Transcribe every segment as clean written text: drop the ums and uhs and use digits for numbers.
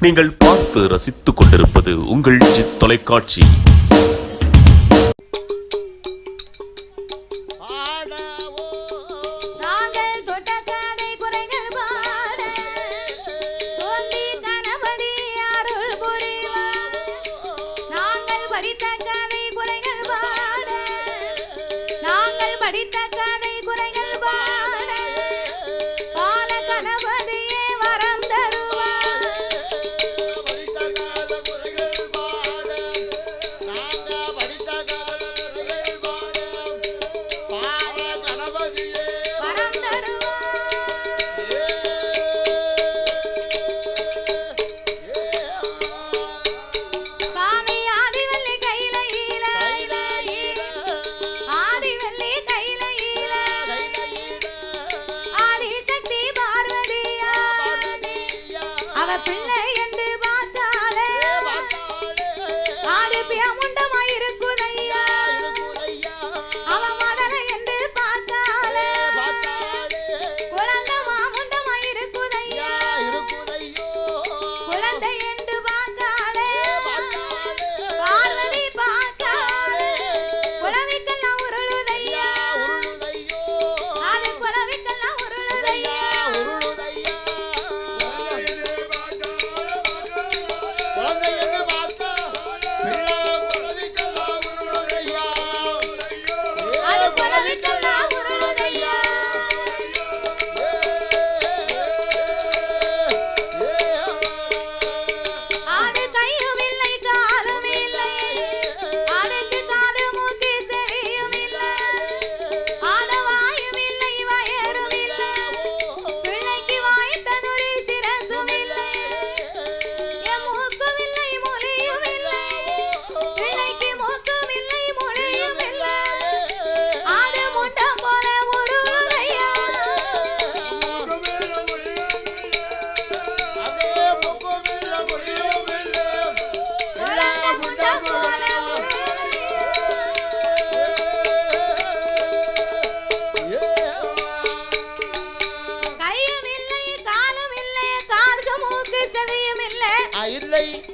நீங்கள் பார்த்து ரசித்துக் கொண்டிருப்பது உங்கள் ஜித் தொலைக்காட்சி.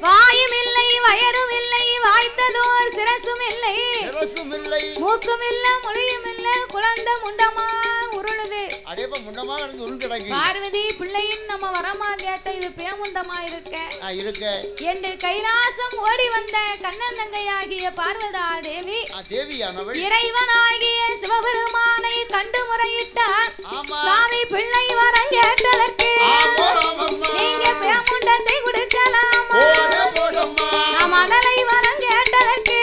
வாயும் இல்லை வயரும் இல்லை வாய்த்ததோர் சிரசும் இல்லை மூக்கும் இல்ல மொழியும் இல்ல குழந்தை முண்டமா உருளுது. அடேப்பா முண்டமா கிடந்து உருண்டு கிடக்கு. பார்வதி பிள்ளையின் நம்ம வரமா கேட்ட இது பேமுண்டமா இருக்க என்று கைலாசம் ஓடி வந்த கண்ணன் தங்கையாகிய பார்வதா தேவி இறைவனாகிய சிவபெருமானை கண்டு முறையிட்டார். சாமி பிள்ளை வரம் கேட்டதற்கு நீங்க பேமுண்டத்தை கொடுக்கலாமா? நாம் அதலை வரம் கேட்டதற்கு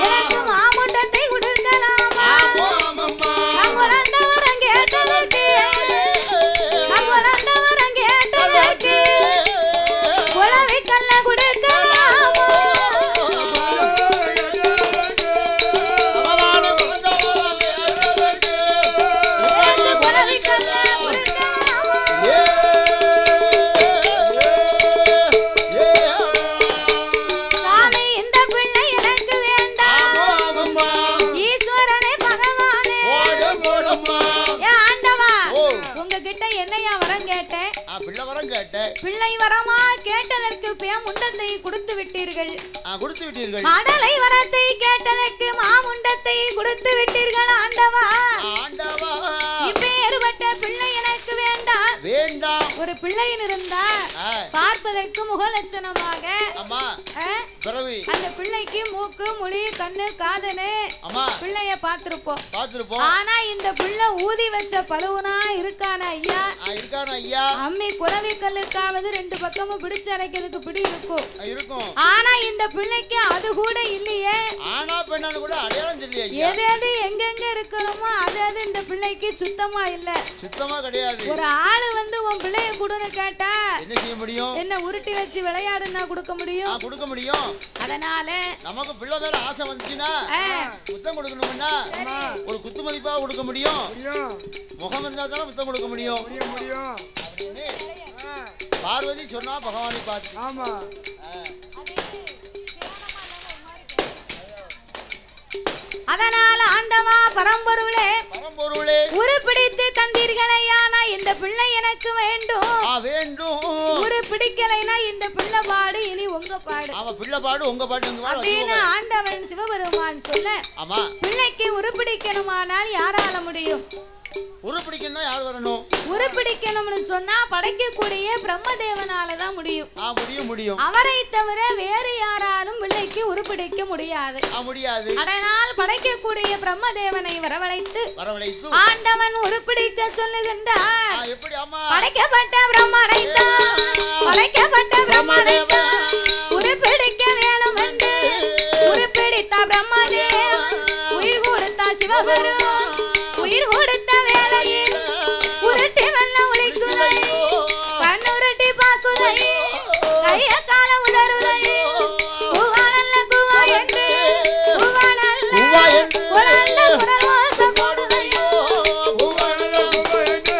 எனக்கு மாமுண்டத்தை கொடுக்கலாமா? நம் குழந்தை வரம் கேட்டதற்கு குழவி கல்ல கொடுக்கலாமா? குழவி கல்ல சாமி இந்த பிள்ளை எனக்கு வேண்டாம். ஈஸ்வரனே பகவானே ஆண்டவா உங்ககிட்ட என்னையா வரம் கேட்டேன்? பிள்ளை வரமா கேட்டதற்கு பேமுண்டத்தை கொடுத்து விட்டீர்கள். மடலை வரத்தை கேட்டதற்கு மாமுண்டத்தை கொடுத்து விட்டீர்கள் ஆண்டவா. இப்பேற்பட்ட பிள்ளை எனக்கு வேண்டாம். ஒரு பிள்ளையின் இருந்தா பார்ப்பதற்கு முகலட்சணமாக அந்த பிள்ளைக்கு மூக்கு மொழி கண்ணு காதனு பிள்ளைய பார்த்திருப்போம். ஆனா இந்த பிள்ளை ஊதி வச்ச பழுவனா இருக்கான ஐயா. அம்மி குழவி கல்லுக்காவது ரெண்டு பக்கமும் பிடிச்சு அரைக்கிறதுக்கு பிடி இருக்கும். ஆனா இந்த பிள்ளைக்கு அது கூட இல்லையே. எது எது எங்கெங்க இருக்கணுமோ அது இந்த பிள்ளைக்கு சுத்தமா இல்ல. ஒரு ஆளு வந்து உன் பிள்ளைய கொடுன்னு கேட்டா என்ன செய்ய முடியும்? என்ன உருட்டி வச்சு விளையாடுன்னா கொடுக்க முடியும். அதனால நமக்கு பிள்ளை மேல ஆசை வந்துச்சுன்னா முத்தம் கொடுக்கணும்னா ஒரு குத்து மதிப்பா கொடுக்க முடியும். முகம் இருந்தா தானே முத்தம் கொடுக்க முடியும். பார்வதி சொன்னா பகவானை பார்த்து. ஆமா அதனால ஆண்டவா பரம்பொருளே உருப்பிடித்து தந்தீர்களையான இந்த பிள்ளை எனக்கு வேண்டும் வேண்டும். ஒரு பிடிக்கலைனா இந்த பிள்ளை பாடு இனி உங்க பாடு. அவ பிள்ளை பாடு உங்க பாடு அப்படின்னு ஆண்டவன் சிவபெருமான் சொல்ல, ஆமா பிள்ளைக்கு உருப்பிடிக்கணுமானால் யாரால முடியும்? உருப்பிடிக்கணும்னா யார் வரணும்? உருப்பிடிக்கணும்னு சொன்னா படைக்கக்கூடிய பிரம்மதேவனால தான் முடியும். முடியும். அவரை தவிர வேறு யாராலும் பிள்ளைக்கு உருப்பிடிக்க முடியாது. அதனால் படைக்கக்கூடிய பிரம்மதேவனை வரவழைத்து ஆண்டவன் உருப்பிடிக்க சொல்லுகின்றார். படைக்கப்பட்ட பிரம்மனைத்தான் படைக்கப்பட்ட பிரம்மதேவன் உருப்பிடிக்க வேணும் என்று உருப்பிடித்த பிரம்மதேவன் உயிர் கொடுத்த சிவபெருமான் உயிர் கொடுத்த வேளையில் உருட்டி வெள்ள உழைக்குதை கண்ணுருட்டி பாக்குதை கைய கால உதறுதை குவா நல்ல குவா என்று குவா நல்ல குழந்த குரல் வாசம் போடுதையோ குவா நல்ல குவா என்று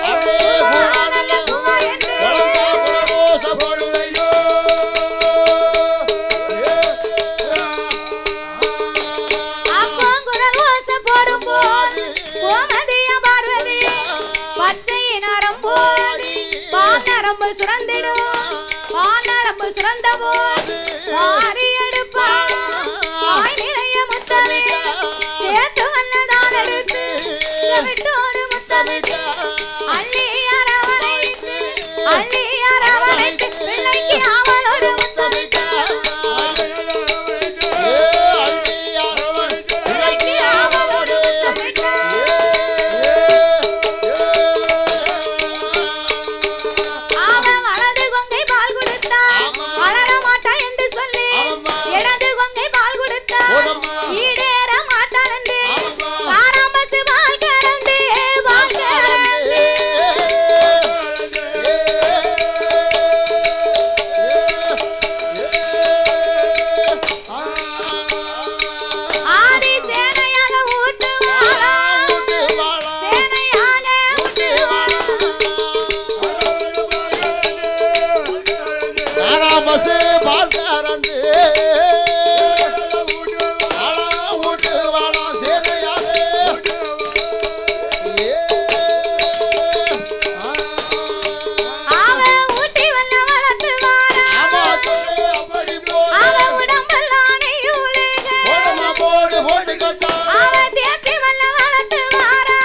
குவா நல்ல குவா என்று குரல் வாசம் போடுதையோ. அப்போ குரல் வாசம் போடும்போது கோமதிய பார்வதி பச்சை நரம்போடி பால் நரம்பு சுரந்திடும் பால் நரம்பு சுரந்த போது வாரி எடுப்பாள் வாய் நிறைய முத்தமே சேர்த்து வல்லதான் எடுத்து விட்டோடு முத்தமிட்டு அள்ளி அரவணைத்து பிள்ளைக்கு அவளோடு முத்தமிட்டு பிள்ளைக்கு அவளோடு முத்தமிட்டு அவன் வலது கொங்கை பால் கொடுத்தா வளர மாட்டா என்று சொல்லி இடது கொங்கை பால் கொடுத்தா ஈடேற மாட்டாள் என்று காராம்பசு பால் கறந்து ஆதி சேனையாக ஊட்டுவாளா சேனையாக ஊட்டுவாளா காராம்பசு பால் கறந்து ஊட்டுவாளா சேனையாக. அவன் ஊட்டி வல்ல வளர்த்துவாரா அவன் உடம்பெல்லாம் நெய்யுலக அவன் தேசி வல்ல வளர்த்துவாரா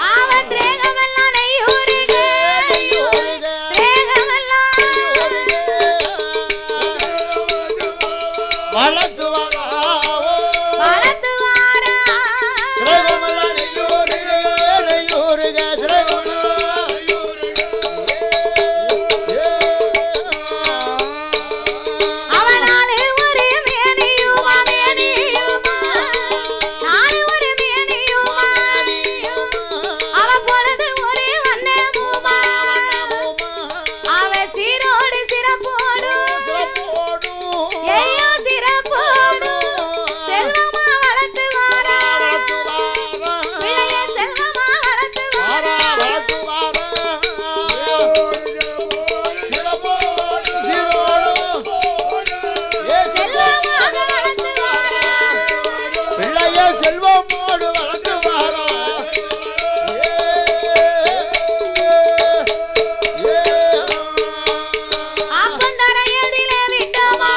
அவன் திரேகமெல்லாம் நெய்யுருக திரேகமெல்லாம் வளர்த்துவாரா அவனாலே ஒரு மேனியுமா நாலு ஒரு மேனியுமா அவ பொழுது ஒரே வண்ணமுமா அவ சீரோடு சிறப்போடு ஏயோ சிறப்போடு செல்வமா வளர்த்துவாரா பிள்ளைய செல்வமா வளர்த்துவாரா செல்வமாக வளர்த்துவாரா பிள்ளைய செல்வமோடு வளர்த்துவாரா. அப்பந்தரையதிலே விட்டோமா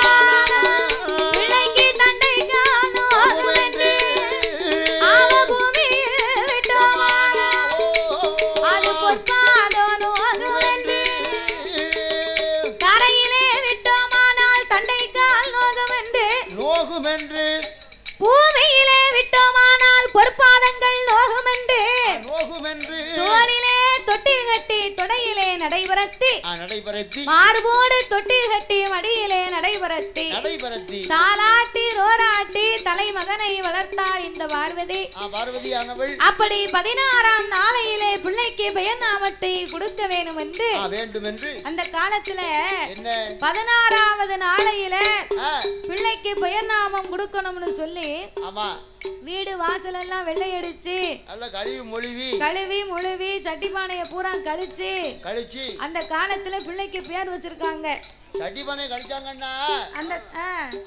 பிள்ளைக்கு தண்டை காணோம் என்று அவ பூமியில் விட்டோமா அது பொற்பாதோ நோகும் என்று தரையிலே விட்டோமானால் தண்டை கால் நோகும் என்று பூமியிலே விட்டோமானால் பொற்பாதங்கள் நோகும் என்று தோளிலே தொட்டில் கட்டி தொடையிலே நடைபெறத்தி மார்போடு தொட்டில் கட்டி மடியிலே நடைபெறத்தி தாலாட்டி ரோராட்டி தலைமகனை வளர்த்தாள் இந்த பார்வதி. அப்படி 16ஆம் நாளையிலே பிள்ளைக்கு பெயர் நாமத்தை கொடுக்க வேண்டும் என்று அந்த காலத்துல 16ஆவது நாளையில பிள்ளைக்கு பெயர் நாமம் கொடுக்கணும்னு சொல்லி வீடு வாசல் எல்லாம் வெள்ளை அடிச்சு கழுவி முழுவி சட்டிப்பானைய பூரா கழிச்சு அந்த காலத்துல பிள்ளைக்கு பேர் வச்சிருக்காங்க. சட்டி பானை கழிச்சாங்கன்னா அந்த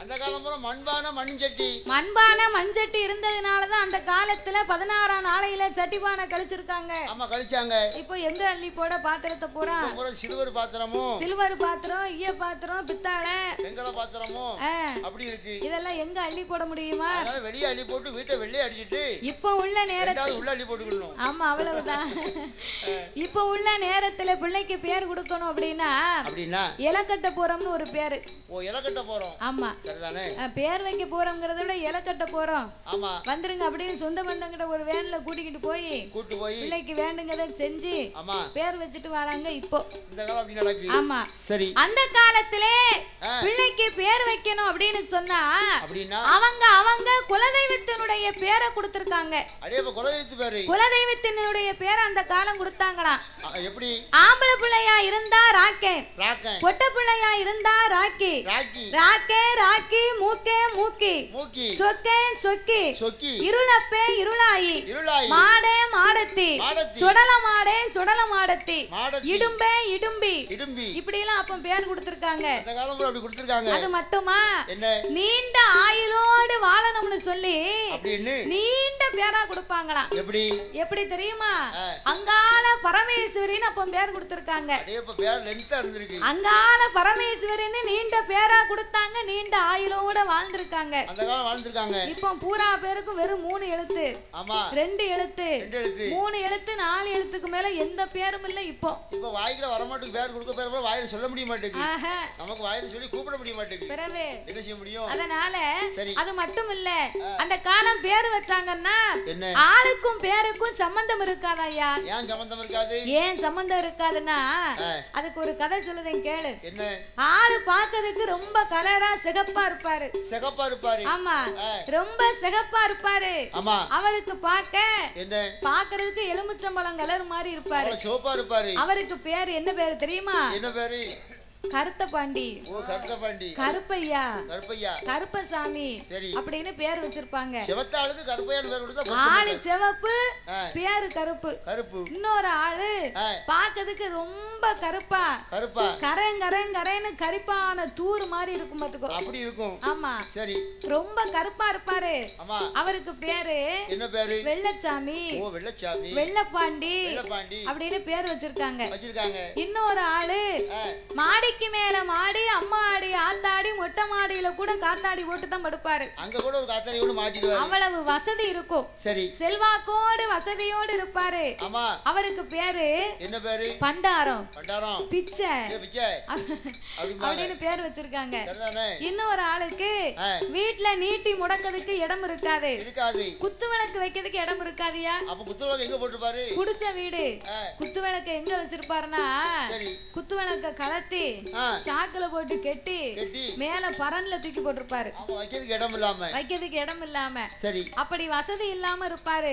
அந்த காலம் பூரா மண்பானை மண் சட்டி மண் சட்டி இருந்ததுனாலதான் அந்த காலத்துல 16ஆம் நாளையில சட்டி பானை கழிச்சிருக்காங்க. ஆமா கழிச்சாங்க. இப்போ எங்க அள்ளி போட பாத்திரத்தை பூரா சில்வர் பாத்திரமும் சில்வர் பாத்திரம், ஈய பாத்திரம், பித்தாளை, வெங்கல பாத்திரமும் அப்படி இருக்கு. இதெல்லாம் எங்க அள்ளி போட முடியுமா? அதனால வெளியே அள்ளி போட்டு வீட்டை வெள்ளைய அடிச்சிட்டு இப்போ உள்ள நேரத்துல உள்ள அள்ளி போட்டுக்கணும். ஆமா அவ்வளவுதான். இப்போ உள்ள நேரத்துல பிள்ளைக்கு பேர் கொடுக்கணும் அப்படின்னா இலக்கட்ட போறோம்னு ஒரு பேரு. ஓ இலக்கட்ட போறோம். ஆமா சரிதானே. பேர் வைக்க போறோம்ங்கறத விட இலக்கட்ட போறோம். ஆமா வந்துருங்க அப்படின்னு சொந்த பந்தங்கிட்ட ஒரு வேன்ல கூட்டிட்டு போய் பிள்ளைக்கு வேண்டுங்கதை செஞ்சு பேர் வச்சுட்டு வராங்க. இப்போ இந்த காலம் அப்படி நடக்குது. ஆமா சரி. அந்த காலத்திலே பிள்ளைக்கு பேர் வைக்கணும் அப்படின்னு சொன்னா அவங்க குலதெய்வத்தினுடைய பேரை கொடுத்திருக்காங்க. குலதெய்வத்தினுடைய பேரை அந்த காலம் கொடுத்தாங்களாம். எப்படி? ஆம்பளை பிள்ளையா இருந்தா ராக்கே, பொட்ட பிள்ளையா இருந்தா ராக்கி, ராக்கே ராக்கி, மூக்கே மூக்கி, சொக்கே சொக்கி, இருளப்பே இருளாயி, மாடே மாடத்தி, சுடல மாடே சுடல மாடத்தி, இடும்பே இடும்பி, இப்படி எல்லாம் அப்ப பேர் கொடுத்திருக்காங்க. அது மட்டுமா நீண்ட ஆயுளோடு வாழணும்னு சொல்லி நீண்ட பேரா கொடுப்பாங்களாம். எப்படி தெரியுமா? அங்காள பரமேஸ்வரின்னு அப்ப பேர் கொடுத்திருக்காங்க. அங்காள பரமேஸ்வரின்னு நீண்ட பேரா கொடுத்தாங்க. நீண்ட ஆயுளோட வாழ்ந்திருக்காங்க. இப்போ பூரா பேருக்கும் வெறும் 3 எழுத்து, 2 எழுத்து, 3 எழுத்து, 4 எழுத்துக்கு மேல எந்த பேரும் இல்ல. இப்போ வாய்க்குல வர மாட்டேங்குது. பேர் கொடுக்க பேர் வாயில சொல்ல முடிய மாட்டேங்குது. நமக்கு வாயில சொல்லி கூப்பிட முடிய மாட்டேங்குது. பிறவே என்ன செய்ய முடியும்? அதனால அது மட்டும் இல்ல, அந்த காலம் பேர் வச்சாங்கன்னா ஆளுக்கும் பேருக்கும் சம்பந்தம் இருக்காதா ஐயா? ஏன் சம்பந்தம் இருக்காது? ஏன் சம்பந்தம் இருக்காதுன்னா அதுக்கு ஒரு கதை சொல்லுதேன் கேளு. என்ன? ஆளு பாக்கிறதுக்கு ரொம்ப கலரா சிகப்பா இருப்பாரு. சிகப்பா இருப்பாரு. ஆமா ரொம்ப சிகப்பா இருப்பாரு. ஆமா அவருக்கு பாக்கிறதுக்கு எலுமிச்சம்பழம் கலர் மாதிரி இருப்பாரு. சிவப்பா இருப்பாரு. அவருக்கு பேரு என்ன பேரு தெரியுமா? என்ன பேரு? கருத்த பாண்டி. ஓ கருத்த பாண்டி. கருப்பையா, கருப்பசாமி அப்படின்னு பேர் வச்சிருப்பாங்க. சிவத்த ஆளுக்கு கருப்பையான்னு பேர் கொடுத்தா ஆளு சிவப்பு, பேரு கருப்பு. இன்னொரு ஆளு பாக்கிறதுக்கு ரொம்ப கருப்பா கரேன்னு கரிப்பான தூர் மாதிரி இருக்கும் பாத்துக்கோ. அப்படி இருக்கும். ஆமா சரி. ரொம்ப கருப்பா இருப்பாரு. அவருக்கு பேரு என்ன பேரு? வெள்ளச்சாமி. ஓ வெள்ளச்சாமி, வெள்ளப்பாண்டி அப்படின்னு பேர் வச்சிருக்காங்க. இன்னொரு ஆளு மாடி மேல மாடி, அம்மா ஆடி, ஆத்தாடி, மொட்டை மாடியில கூட காத்தாடி போட்டு தான் படுப்பாரு. அங்க கூட ஒரு காத்தாடி கூட மாட்டிடுவாரு. அவ்வளவு வசதி இருக்கும். சரி. செல்வாக்கோடு வசதியோடு இருப்பாரு. ஆமா அவருக்கு பேரு என்ன பேரு? பண்டாரம். பிச்சை அப்படின்னு பேர் வச்சிருக்காங்க. இன்னொரு ஆளுக்கு வீட்டுல நீட்டி முடக்கிறதுக்கு இடம் இருக்காது. குத்து விளக்கு வைக்கிறதுக்கு இடம் இருக்காதியா? அப்ப குத்து விளக்கு எங்க போட்டுப்பாரு? குடிசை வீடு. குத்து விளக்கு எங்க வச்சிருப்பாருன்னா குத்து விளக்க கலத்தி சாக்குல போட்டு கெட்டி மேல பரன்ல தூக்கி போட்டிருப்பாரு. வைக்கிறதுக்கு இடம் இல்லாம. சரி. அப்படி வசதி இல்லாம இருப்பாரு.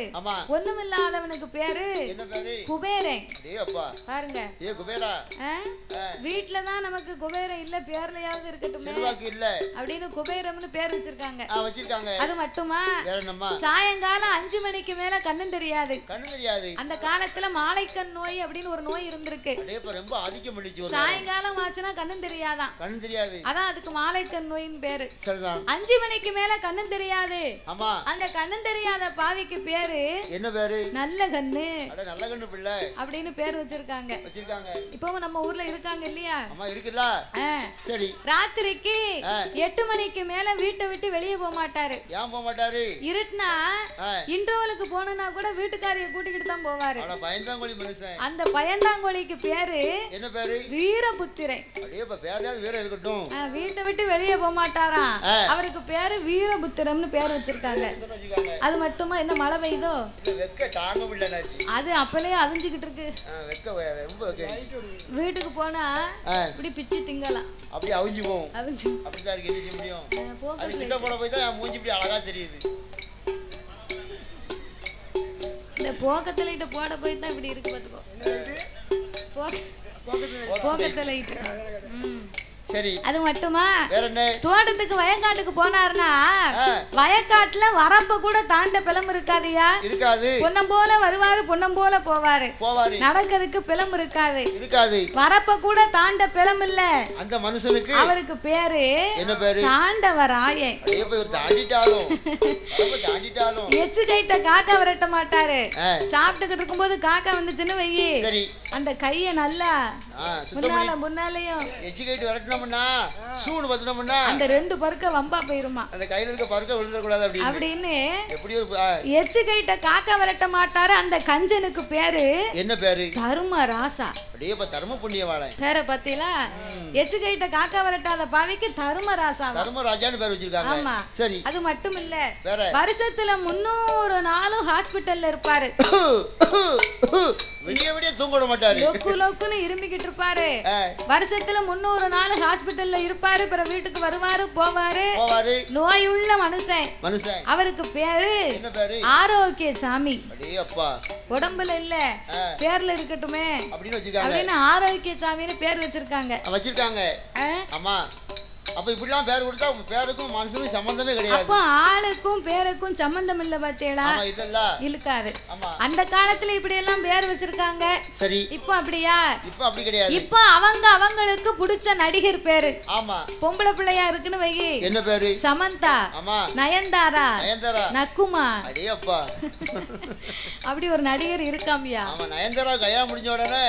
ஒண்ணுமில்லாதவனுக்கு பேரு குபேரன். பாருங்க வீட்டுலதான் நமக்கு குபேரன் இல்ல, பேர்லயாவது இருக்கட்டும் அப்படின்னு குபேரம்னு பேர் வச்சிருக்காங்க. அது மட்டுமா சாயங்காலம் 5 மணிக்கு மேல கண்ணு தெரியாது. அந்த காலத்துல மாலைக்கண் நோய் அப்படின்னு ஒரு நோய் இருந்திருக்கு. சாயங்காலம் ஆச்சுன்னா கண்ணும் தெரியாதான். கண்ணு தெரியாது. அதான் அதுக்கு மாலைக்கண் நோயின் பேரு. 5 மணிக்கு மேல கண்ணு தெரியாது. ஆமா அந்த கண்ணு தெரியாத பாவிக்கு பேரு என்ன பேரு? நல்ல கண்ணு. நல்ல கண்ணு பிள்ளை அப்படின்னு பேர் வச்சிருக்காங்க. இப்பவும் நம்ம ஊர்ல இருக்காங்க இல்லையா? ஆமா இருக்குல்ல. சரி. ராத்திரிக்கு 8 மணிக்கு மேல வீட்டை விட்டு வெளியே போக மாட்டாரு. ஏன் போக மாட்டாரு? இருட்டுனா இன்டர்வலுக்கு போனா கூட வீட்டுக்காரிய கூட்டிக்கிட்டு தான் போவாரு. பயந்தாங்கோலி மனுஷன். அந்த பயந்தாங்கோலிக்கு பேரு என்ன பேரு? வீரபுத்திரன். வீட்டை விட்டு வெளியே போக மாட்டாராம். அவருக்கு பேரு வீரபுத்திரம்னு பேர் வச்சிருக்காங்க. அது மட்டுமா என்ன மழை பெய்யுதோ அது அப்பலே அவிஞ்சுக்கிட்டு இருக்கு. வீட்டுக்கு போனா இப்படி பிச்சு திங்கலாம். அப்படி அவிஞ்சு போகும். அப்படிதான் இருக்கு. என்ன செய்ய முடியும்? கிட்ட போட போய் தான் மூஞ்சி இப்படி அழகா தெரியுது. இந்த போக்கத்துல போட போய் தான் இப்படி இருக்கு பாத்துக்கோ. போக்கத்துல சரி. அது மட்டுமா? வேற என்ன? தோட்டத்துக்கு வயக்காட்டுக்கு போனாருன்னா வயக்காட்டுல வரப்ப கூட தாண்ட பிளம் இருக்காதியா? இருக்காது. பொன்னம் போல வருவாரு, பொன்னம் போல போவாரு. நடக்கிறதுக்கு பிளம் இருக்காது. இருக்காது. வரப்ப கூட தாண்ட பிளம் இல்ல. அந்த மனுஷனுக்கு அவருக்கு பேரு என்ன பேரு? தாண்டவராயே. எச்சு கைட்ட காக்கா விரட்ட மாட்டாரு. சாப்பிட்டுக்கிட்டு இருக்கும்போது காக்கா வந்துச்சுன்னு வையி, அந்த கைய நல்லா முன்னாலையும் எச்சு கைட்டு விரட்டினோம்னா சூடு பத்தினோம்னா அந்த ரெண்டு பருக்க வம்பா போயிருமா, அந்த கையில இருக்க பருக்க விழுந்துட கூடாது அப்படின்னு எச்சு கைட்ட காக்கா விரட்ட மாட்டாரு. அந்த கஞ்சனுக்கு பேரு என்ன பேரு? தருமராசா. தர்ம புண்ணியவாளை பேர பத்திலா. எச்சு கைட்ட காக்கா விரட்டாத பாவிக்கு தருமராசா, தர்மராஜான்னு பேர் வச்சிருக்காங்க. ஆமா. சரி. அது மட்டும் இல்ல, வருஷத்துல 300 நாளும் ஹாஸ்பிட்டல்ல இருப்பாரு. விடிய விடிய தூங்க மாட்டாரு. லொக்கு லொக்குன்னு இருமிக்கிட்டு இருப்பாரு. வருஷத்துல 300 நாள் ஹாஸ்பிட்டல்ல இருப்பாரு. பிறகு வீட்டுக்கு வருவாரு, போவாரு. நோயுள்ள மனுஷன். அவருக்கு பேரு என்ன பேரு? ஆரோக்கிய சாமி. உடம்புல இல்ல, பேர்ல இருக்கட்டுமே அப்படின்னு ஆரோக்கிய சாமின்னு பேர் வச்சிருக்காங்க. ஆமா. அப்ப இப்படிலாம் பேர் கொடுத்தா பேருக்கும் மனுஷனுக்கும் சம்பந்தமே கிடையாது. அப்ப ஆளுக்கும் பேருக்கும் சம்பந்தம் இல்ல பாத்தீங்களா? இழுக்காது. அந்த காலத்துல இப்படி எல்லாம் பேர் வச்சிருக்காங்க. சரி. இப்போ அப்படியா? இப்போ அப்படி கிடையாது. இப்போ அவங்களுக்கு பிடிச்ச நடிகர் பேரு. ஆமா. பொம்பளை பிள்ளையா இருக்குன்னு வை. என்ன பேரு? சமந்தா. ஆமா. நயன்தாரா. நக்குமா. அடேப்பா. அப்படி ஒரு நடிகர் இருக்காமியா? ஆமா. நயன்தாரா கல்யாணம் முடிஞ்ச உடனே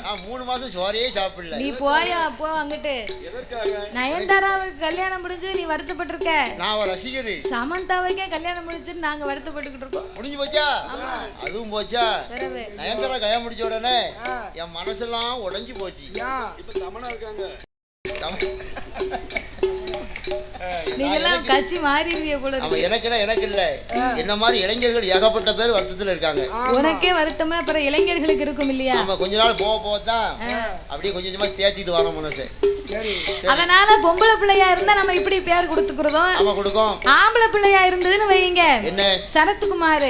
நான் 3 மாசம் சோறையே சாப்பிடல. நீ போயா போ அங்கிட்டு. எதற்காக? நயன்தாராவுக்கு கல்யாணம் முடிஞ்சு நீ வருத்தப்பட்டிருக்க. நான் ஒரு ரசிகர். சமந்தாவுக்கே கல்யாணம் முடிஞ்சு நாங்க வருத்தப்பட்டுக்கிட்டு இருக்கோம். முடிஞ்சு போச்சா? அதுவும் போச்சா? நயன்தாரா கல்யாணம் முடிஞ்ச உடனே என் மனசெல்லாம் உடைஞ்சு போச்சு. இப்ப தமனா இருக்காங்க. நீங்கெல்லாம் கட்சி மாறிடுவீங்க போல இருக்கு. எனக்கு இல்ல, என்ன மாதிரி இளைஞர்கள் ஏகப்பட்ட பேர் வருத்தத்துல இருக்காங்க. உனக்கே வருத்தமா அப்புறம் இளைஞர்களுக்கு இருக்கும் இல்லையா? ஆமா. கொஞ்ச நாள் போக தான் அப்படியே கொஞ்சம் கொஞ்சமா தேய்ச்சிட்டு வரோம் மனசு. அதனால பொம்பளை பிள்ளையா இருந்தா நம்ம இப்படி பேர் கொடுத்துக்கிறோம். ஆமா கொடுக்கும். ஆம்பளை பிள்ளையா இருந்ததுன்னு வைங்க, என்ன சரத்குமார்,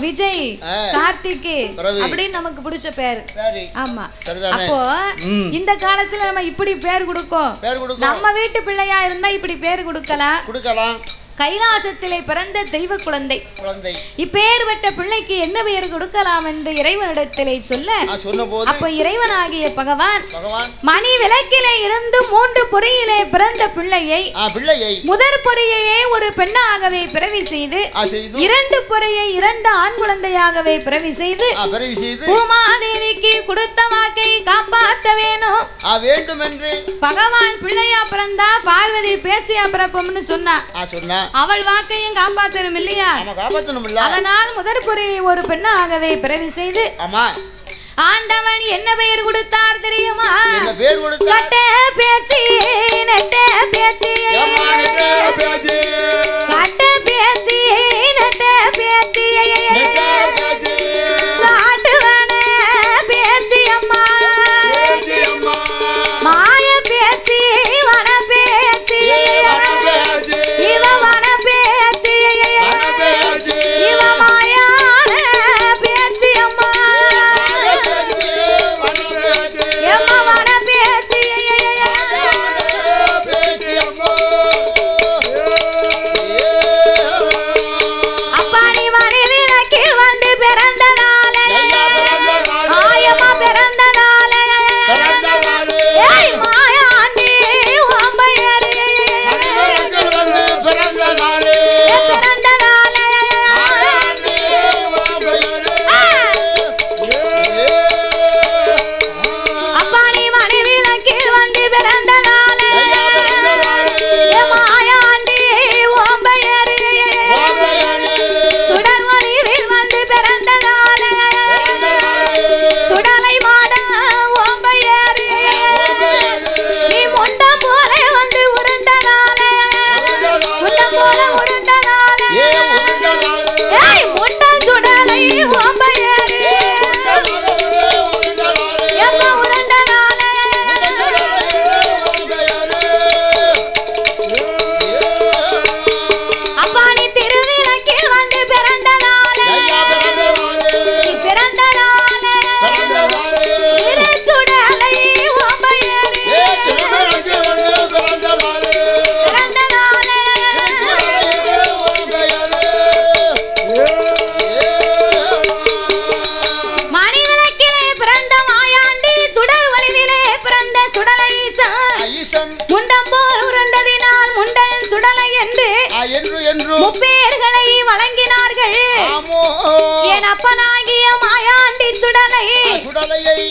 விஜய், கார்த்திக் அப்படின்னு நமக்கு பிடிச்ச பேர். ஆமா. அப்போ இந்த காலத்துல நம்ம இப்படி பேர் கொடுக்கும். நம்ம வீட்டு பிள்ளையா இருந்தா இப்படி பேர் கொடுக்கலாம். கைலாசத்திலே பிறந்த தெய்வ குழந்தை. இப்பேர்பட்ட பிள்ளைக்கு என்ன பெயர் கொடுக்கலாம் என்று இறைவனிடத்திலே சொல்ல, அப்ப இறைவனாகிய பகவான் மணி விளக்கிலே இருந்து 3 பொறியிலே பிறந்த பிள்ளையை முதற் பொறியையே ஒரு பெண்ணாகவே பிறவி செய்து 2 பொறியை 2 ஆண் குழந்தையாகவே பிறவி செய்து பூமாதேவிக்கு கொடுத்த வாக்கை காப்பாற்ற வேண்டும் என்று பகவான் பிள்ளையா பிறந்தா பார்வதி பேச்சியா பிறப்போம்னு சொன்னா. அவள் வாக்கையும் காப்பாற்றணும் இல்லையா? அதனால் முதற் பொறியை ஒரு பெண்ணாகவே பிறவி செய்து ஆண்டவன் என்ன பெயர் கொடுத்தார் தெரியுமா? கட்ட பேச்சி நெட்ட பேச்சி கட்ட பேச்சி நெட்ட பேச்சி காட்டுவன பேச்சி அம்மா மாய பேச்சி வன பேச்சி இவ வன பேச்சி இவ மாயான பேச்சி அம்மா எம்மா வன பேச்சி முப்பேர்களை வழங்கினார்கள். என் அப்பனாகிய மாயாண்டி சுடலையை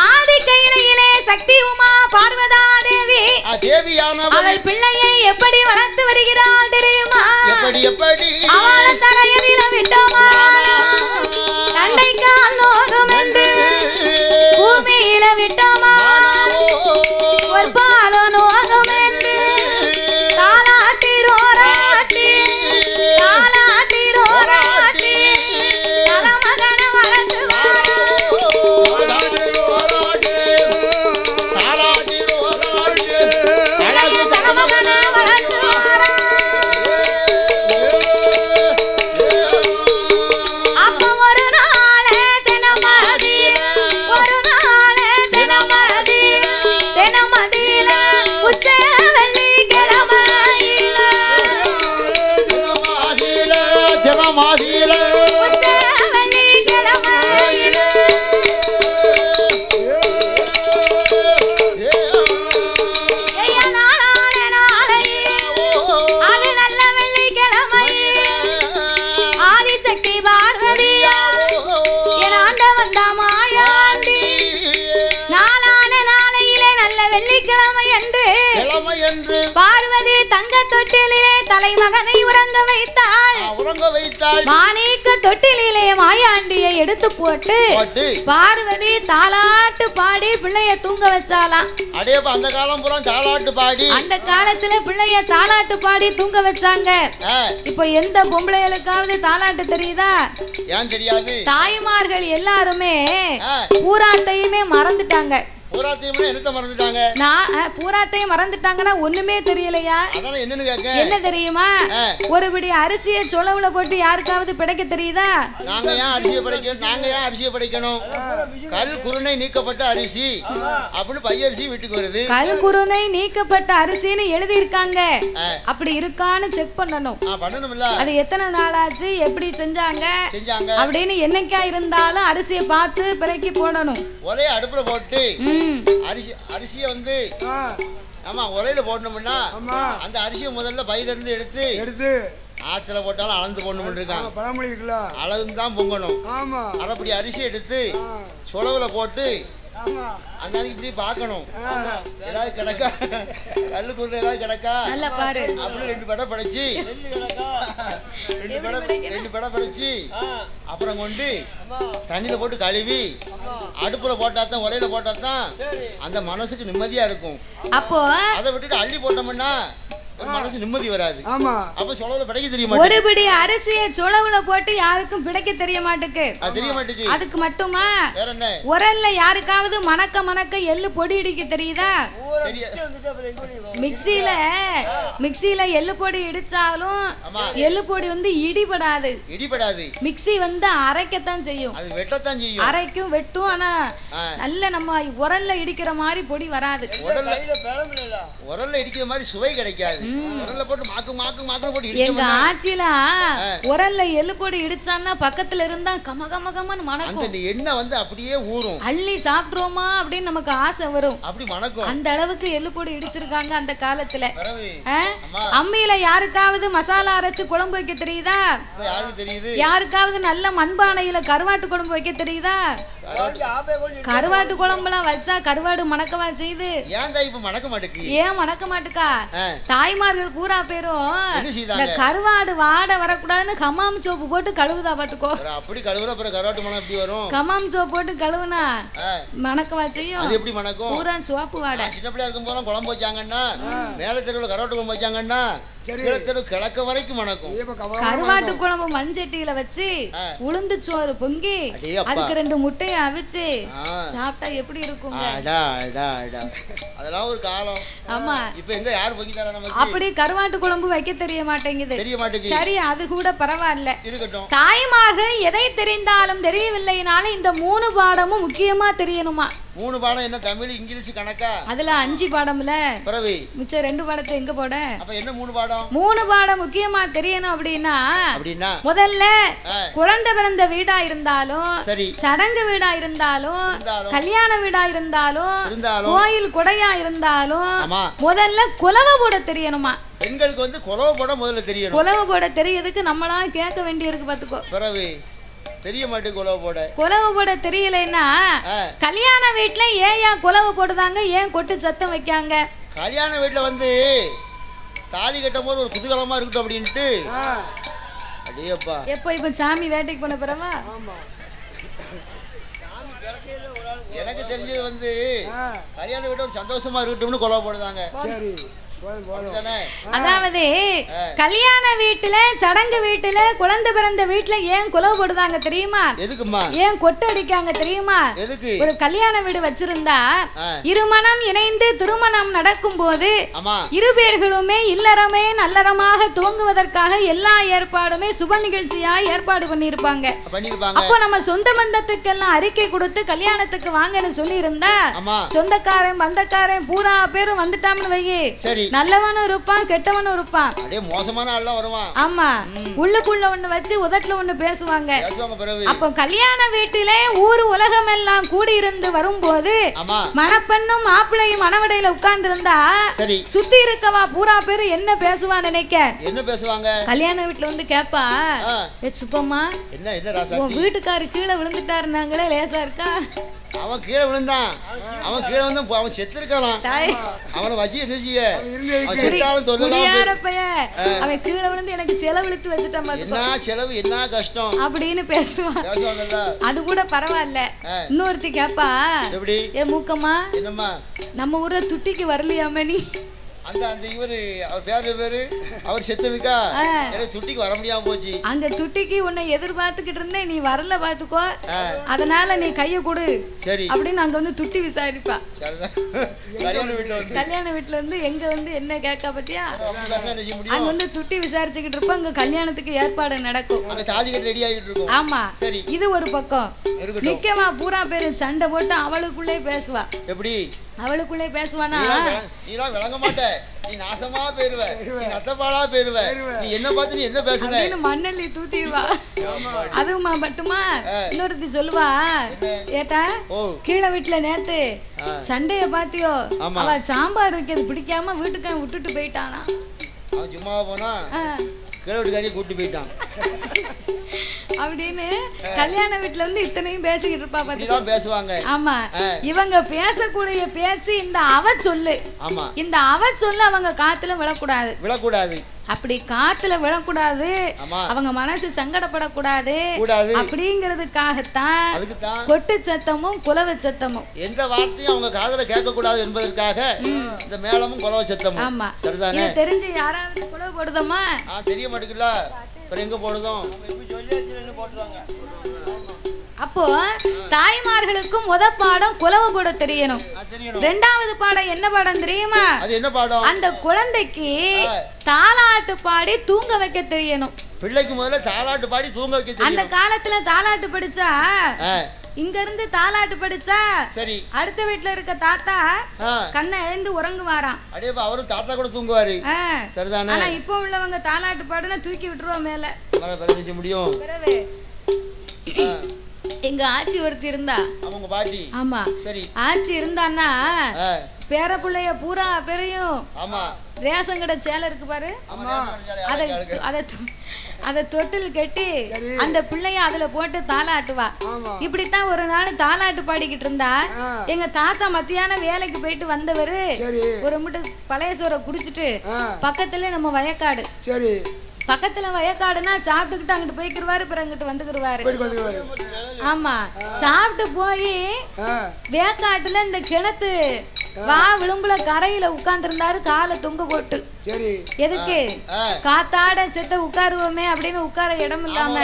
ஆதி கையிலே சக்தி உமா பார்வதா தேவி அவள் பிள்ளையை எப்படி வளர்த்து வருகிறாள் தெரியுமா? அவள் தலையில விட்டோமா தண்டைக்கால் நோகும் என்று பூமியில விட்டோமா ஒரு பால நோகும் என்று தாலாட்டி ரோராட்டி தலைமகன வளர்த்து பார்வதி தங்க தொட்டிலே தலைமகனை உறங்க வைத்தாள். மாணிக்க தொட்டிலே மாயாண்டியை எடுத்து போட்டு பார்வதி தாலாட்டு பாடி பிள்ளைய தூங்க வச்சாலாம். அந்த காலம் பூரா தாலாட்டு பாடி அந்த காலத்துல பிள்ளைய தாலாட்டு பாடி தூங்க வச்சாங்க. இப்போ எந்த பொம்பளைகளுக்காவது தாலாட்டு தெரியுதா? ஏன் தெரியாது? தாய்மார்கள் எல்லாருமே பூராத்தையுமே மறந்துட்டாங்க. பூராத்தையும் மறந்துட்டாங்கன்னா ஒண்ணுமே தெரியலையா? என்ன தெரியுமா? ஒரு பிடி அரிசியை சொலவுல போட்டு யாருக்காவது பிடைக்க தெரியுதா? நாங்க ஏன் அரிசியை படைக்கணும்? கல் குருணை நீக்கப்பட்ட அரிசி அப்படின்னு பையரிசி வீட்டுக்கு வருது. கல் குருணை நீக்கப்பட்ட அரிசின்னு எழுதி இருக்காங்க. அப்படி இருக்கான்னு செக் பண்ணணும். அது எத்தனை நாள் ஆச்சு, எப்படி செஞ்சாங்க அப்படின்னு என்னைக்கா இருந்தாலும் அரிசியை பார்த்து பிறக்கி போடணும். ஒரே அடுப்புல போட்டு அரிசியை வந்து ஆமா உரையில போடணும்னா அந்த அரிசியை முதல்ல பையில இருந்து எடுத்து ஆத்துல போட்டாலும் அளந்து போடணும் இருக்காங்க. அளந்து தான் பொங்கணும். அரைப்படி அரிசி எடுத்து சுளவுல போட்டு அந்த இப்படி பார்க்கணும். ஏதாவது கிடக்கா கல்லுக்குள்ள ஏதாவது கிடக்கா அப்படி ரெண்டு படம் படைச்சு அப்புறம் கொண்டு தண்ணியில போட்டு கழுவி அடுப்புல போட்டாதான் உரையில போட்டாதான் அந்த மனசுக்கு நிம்மதியா இருக்கும். அப்போ அதை விட்டுட்டு அள்ளி போட்டோம்னா மனசு நிம்மதி வராது. அப்ப சொலவுல பிடைக்க தெரிய மாட்டேங்குது. ஒரு பிடி அரிசியை சொலவுல போட்டு யாருக்கும் பிடைக்க தெரிய மாட்டேங்குது. அதுக்கு மட்டுமா உரல்ல யாருக்காவது மணக்க எள்ளு பொடி இடிக்க தெரியுதா? மிக்ஸில எள்ளு பொடி இடிச்சாலும் எள்ளு பொடி வந்து இடிபடாது. மிக்ஸி வந்து அரைக்கத்தான் செய்யும். அரைக்கும் வெட்டும். ஆனா நல்ல நம்ம உரல்ல இடிக்கிற மாதிரி பொடி வராது. உரல்ல இடிக்கிற மாதிரி சுவை கிடைக்காது. எங்க ஆட்சியில உரல்ல எள்ளு பொடி இடிச்சான்னா பக்கத்துல இருந்தா கமகமகமன்னு மணக்கும். எண்ணெய் வந்து அப்படியே ஊறும். அள்ளி சாப்பிடுவோமா அப்படின்னு நமக்கு ஆசை வரும். அப்படி மணக்கும். அந்த அளவுக்கு எள்ளு பொடி இடிச்சிருக்காங்க அந்த காலத்துல. அம்மியில யாருக்காவது மசாலா அரைச்சு குழம்பு வைக்க தெரியுதா? யாருக்காவது நல்ல மண்பானையில கருவாட்டு குழம்பு வைக்க தெரியுதா? கருவாட்டு குழம்புலாம் வச்சா கருவாடு மணக்கவா செய்து? ஏன் மணக்க மாட்டுக்கா? தாய்மார்கள் பூரா பேரும் இந்த கருவாடு வாட வரக்கூடாதுன்னு கமாம் சோப்பு போட்டு கழுவுதா பாத்துக்கோ. அப்படி கழுவுற அப்புறம் கருவாட்டு மணம் எப்படி வரும்? கமாம் சோப்பு போட்டு கழுவுனா மணக்கவா செய்யும். அது எப்படி மணக்கும்? பூரா சோப்பு வாட. சின்ன பிள்ளையா இருக்கும் போது குழம்பு வச்சாங்கன்னா மேல தெருவுல கருவாட்டு குழம்பு வச்சாங்கன்னா கிழக்க வரைக்கும் மணக்கும். கருவாட்டு குழம்பு மண்சட்டியில வச்சு உளுந்து சோறு பொங்கி அதுக்கு 2 முட்டையை அவிச்சு சாப்பிட்டா எப்படி இருக்கும்? அதெல்லாம் ஒரு காலம். ஆமா. இப்ப எங்க யார் பொங்கி தரா நமக்கு? அப்படி கருவாட்டு குழம்பு வைக்க தெரிய மாட்டேங்குது. சரி, அது கூட பரவாயில்ல. தாய்மார்கள் எதை தெரிந்தாலும் தெரியவில்லைனாலும் இந்த 3 பாடமும் முக்கியமா தெரியணுமா? 3 பாடம் என்ன தமிழ் இங்கிலீஷ் கணக்கா? அதுல 5 பாடம்ல பிறவி மிச்ச 2 பாடத்தை எங்க போட? அப்ப என்ன 3 பாடம்? 3 பாடம் முக்கியமா தெரியணும் அப்படின்னா முதல்ல குழந்தை பிறந்த வீடா இருந்தாலும் சரி, சடங்கு வீடா இருந்தாலும் கல்யாண வீடா இருந்தாலும் கோயில் கொடையா இருந்தாலும் முதல்ல குலவை போட தெரியணுமா. பெண்களுக்கு வந்து குலவை போட முதல்ல தெரியணும். குலவை போட தெரியறதுக்கு நம்மளா கேட்க வேண்டியிருக்கு பாத்துக்கோ. பிறவி தெரிய மாட்டேங்குது குலவை போட. குலவை போட தெரியலைன்னா கல்யாண வீட்டுல ஏன் குலவை போடுதாங்க, ஏன் கொட்டு சத்தம் வைக்காங்க? கல்யாண வீட்டுல வந்து தாலி கட்டும் போது ஒரு குதூகலமா இருக்கட்டும் அப்படின்ட்டு. அடேப்பா இப்ப சாமி வேட்டைக்கு போன பிறவா எனக்கு தெரிஞ்சது வந்து கல்யாண வீட்டுல ஒரு சந்தோஷமா இருக்கட்டும்னு குலவை போடுதாங்க. அதாவது கல்யாண வீட்டுல சடங்கு வீட்டுல குழந்தை பிறந்த வீட்டுல ஏன் குலவு போடுதாங்க தெரியுமா? எதுக்குமா? ஏன் கொட்டு அடிக்காங்க தெரியுமா? எதுக்கு? ஒரு கல்யாண வீடு வச்சிருந்தா இருமணம் இணைந்து திருமணம் நடக்கும் போது இரு பேர்களுமே இல்லறமே நல்லறமாக துவங்குவதற்காக எல்லா ஏற்பாடுமே சுப நிகழ்ச்சியா ஏற்பாடு பண்ணிருப்பாங்க. அப்போ நம்ம சொந்த பந்தத்துக்கெல்லாம் அறிக்கை கொடுத்து கல்யாணத்துக்கு வாங்கன்னு சொல்லி இருந்தா சொந்தக்காரன் பந்தக்காரன் பூரா பேரும் வந்துட்டாம்னு வையே, நல்லவனும் இருப்பான் கெட்டவனும் இருப்பான், அப்படியே மோசமான ஆள்லாம் வருவான். ஆமா, உள்ளுக்குள்ள ஒண்ணு வச்சு உதட்டுல ஒண்ணு பேசுவாங்க. அப்ப கல்யாண வீட்டிலே ஊர் உலகம் எல்லாம் கூடி இருந்து வரும்போது மணப்பெண்ணும் மாப்பிள்ளையும் மணவடையில உட்கார்ந்து இருந்தா சுத்தி இருக்கவா பூரா பேரு என்ன பேசுவா நினைக்க? என்ன பேசுவாங்க? கல்யாண வீட்டுல வந்து கேப்பா, சுப்பம்மா உன் வீட்டுக்காரு கீழே விழுந்துட்டாருனாங்களே லேசா இருக்கா? அவன் கீழே விழுந்தான், அவன் கீழே வந்து அவன் செத்து இருக்கலாம், அவனை வச்சு என்ன செய்ய? அவன் கீழே விழுந்து எனக்கு செலவு இழுத்து வச்சுட்டான், என்ன செலவு என்ன கஷ்டம் அப்படின்னு பேசுவான். அது கூட பரவாயில்ல. இன்னொருத்தி கேப்பா, எப்படி ஏ மூக்கம்மா என்னம்மா நம்ம ஊர்ல துட்டிக்கு வரலையாம நீ? அந்த அந்த இவரு அவர் பேரு அவர் செத்ததுக்கா எனக்கு துட்டிக்கு வர முடியாம போச்சு. அங்க துட்டிக்கு உன்னை எதிர்பார்த்துக்கிட்டு இருந்தேன், நீ வரல பாத்துக்கோ, அதனால நீ கைய கொடு சரி அப்படின்னு அங்க வந்து துட்டி விசாரிப்பா. கல்யாண வீட்டுல வந்து எங்க வந்து என்ன கேட்க பத்தியா, அங்க வந்து துட்டி விசாரிச்சுக்கிட்டு இருப்போம், அங்க கல்யாணத்துக்கு ஏற்பாடு நடக்கும், ரெடி ஆகிட்டு இருக்கும். ஆமா, இது ஒரு பக்கம். நிக்கமா பூரா பேரு சண்டை போட்டு அவளுக்குள்ளே பேசுவா. எப்படி அவளுக்குள்ளே பேசுவானா? நீலாம் விளங்க மாட்ட, நீ நாசமா போயிருவ, நீ நத்தப்பாடா போயிருவ, நீ என்ன பார்த்து நீ என்ன பேசுன மண்ணள்ளி தூத்திடுவா. அதுவுமா மட்டுமா இன்னொருத்தி சொல்லுவா, ஏட்டா கீழே வீட்டுல நேத்து சண்டைய பாத்தியோ, அவ சாம்பார் வைக்கிறது பிடிக்காம வீட்டுக்கு விட்டுட்டு போயிட்டானா. அவன் சும்மா போனா கீழே வீட்டுக்காரியை கூட்டு போயிட்டான் அப்படின்னு கல்யாண வீட்டுல வந்து இத்தனையும் பேசிக்கிட்டு இருப்பா. பாத்தீங்களா பேசுவாங்க. ஆமா, இவங்க பேசக்கூடிய பேச்சு இந்த அவ சொல்லு. ஆமா, இந்த அவ சொல்லு அவங்க காத்துல விழக்கூடாது. அப்படி காத்துல விழக்கூடாது, அவங்க மனசு சங்கடப்படக்கூடாது அப்படிங்கிறதுக்காகத்தான் கொட்டு சத்தமும் குலவை சத்தமும், எந்த வார்த்தையும் அவங்க காதுல கேட்க கூடாது என்பதற்காக இந்த மேளமும் குலவை சத்தமும். ஆமா, சரிதானே? தெரிஞ்சு யாராவது குலவை போடுதோமா? தெரிய மாட்டேங்குல, எங்க போடுதோம்? அப்போ தாய்மார்களுக்கும் முத பாடம் குலவை போட தெரியணும். ரெண்டாவது பாடம் என்ன பாடம் தெரியுமா? அது என்ன பாடம்? அந்த குழந்தைக்கு தாலாட்டு பாடி தூங்க வைக்க தெரியணும். பிள்ளைக்கு முதல்ல தாலாட்டு பாடி தூங்க வைக்க தெரியணும். அந்த காலத்துல தாலாட்டு படிச்சா, இங்க இருந்து தாலாட்டு படிச்சா சரி அடுத்த வீட்டுல இருக்க தாத்தா கண்ணை எழுந்து உறங்குவாராம். அடே அவரும் தாத்தா கூட தூங்குவாரு. சரிதானே? ஆனா இப்போ உள்ளவங்க தாலாட்டு பாடுனா தூக்கி விட்டுருவோம் மேல. பரவாயில்லை முடியும். எங்க ஆச்சி ஒருத்தி இருந்தா, அவங்க பாட்டி. ஆமா சரி, ஆச்சி இருந்தான்னா பேர பிள்ளைய பூரா பெரியும். ஆமா, ரேஷன் கடை சேலை இருக்கு பாரு, அத தொட்டில் கட்டி அந்த பிள்ளைய அதுல போட்டு தாலாட்டுவா. இப்படித்தான் ஒரு நாள் தாலாட்டு பாடிக்கிட்டு இருந்தா, எங்க தாத்தா மத்தியானம் வேலைக்கு போயிட்டு வந்தவரு ஒரு முட்டு பழைய சோறை குடிச்சிட்டு பக்கத்துல நம்ம வயக்காடு, பக்கத்துல வயக்காடுனா சாப்பிட்டுக்கிட்டு அங்கிட்டு போய்க்கிருவாரு, பிறகு அங்கிட்டு வந்துக்கிருவாரு. ஆமா, சாப்பிட்டு போய் வேக்காட்டுல இந்த கிணத்து வா விளிம்புல கரையில உட்கார்ந்து இருந்தாரு, காலை தொங்க போட்டு. எதுக்கு? காத்தாட செத்த உட்காருவோமே அப்படின்னு உட்கார இடம் இல்லாம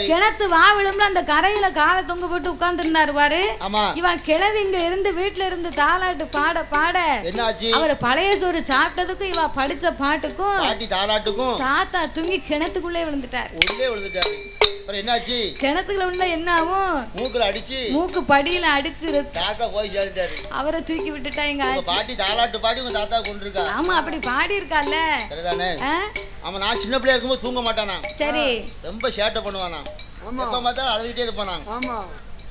கிணத்து வா விளிம்புல அந்த கரையில காலை தொங்க போட்டு உட்கார்ந்து இருந்தாரு பாரு. இவன் கிழவி இங்க இருந்து வீட்டுல இருந்து தாலாட்டு பாட பாட அவர் பழைய சோறு சாப்பிட்டதுக்கும் இவ படிச்ச பாட்டுக்கும் தாத்தா தூங்கி கிணத்துக்குள்ளே விழுந்துட்டாரு. அப்புறம் என்னாச்சு? கிணத்துக்குள்ள உள்ள என்ன ஆகும்? மூக்குல அடிச்சு மூக்கு படியில அடிச்சு தாத்தா போய் சேர்ந்துட்டாரு. அவரை தூக்கி விட்டுட்டா எங்க பாட்டி தாலாட்டு பாடி உங்க தாத்தா கொண்டு இருக்கா. ஆமா அப்படி பாடி இருக்கால. சரிதானே? ஆமா நான் சின்ன பிள்ளையா இருக்கும்போது தூங்க மாட்டானா. சரி. ரொம்ப சேட்டை பண்ணுவானா. எப்ப பார்த்தாலும் அழுதுகிட்டே இருப்பானா. ஆமா.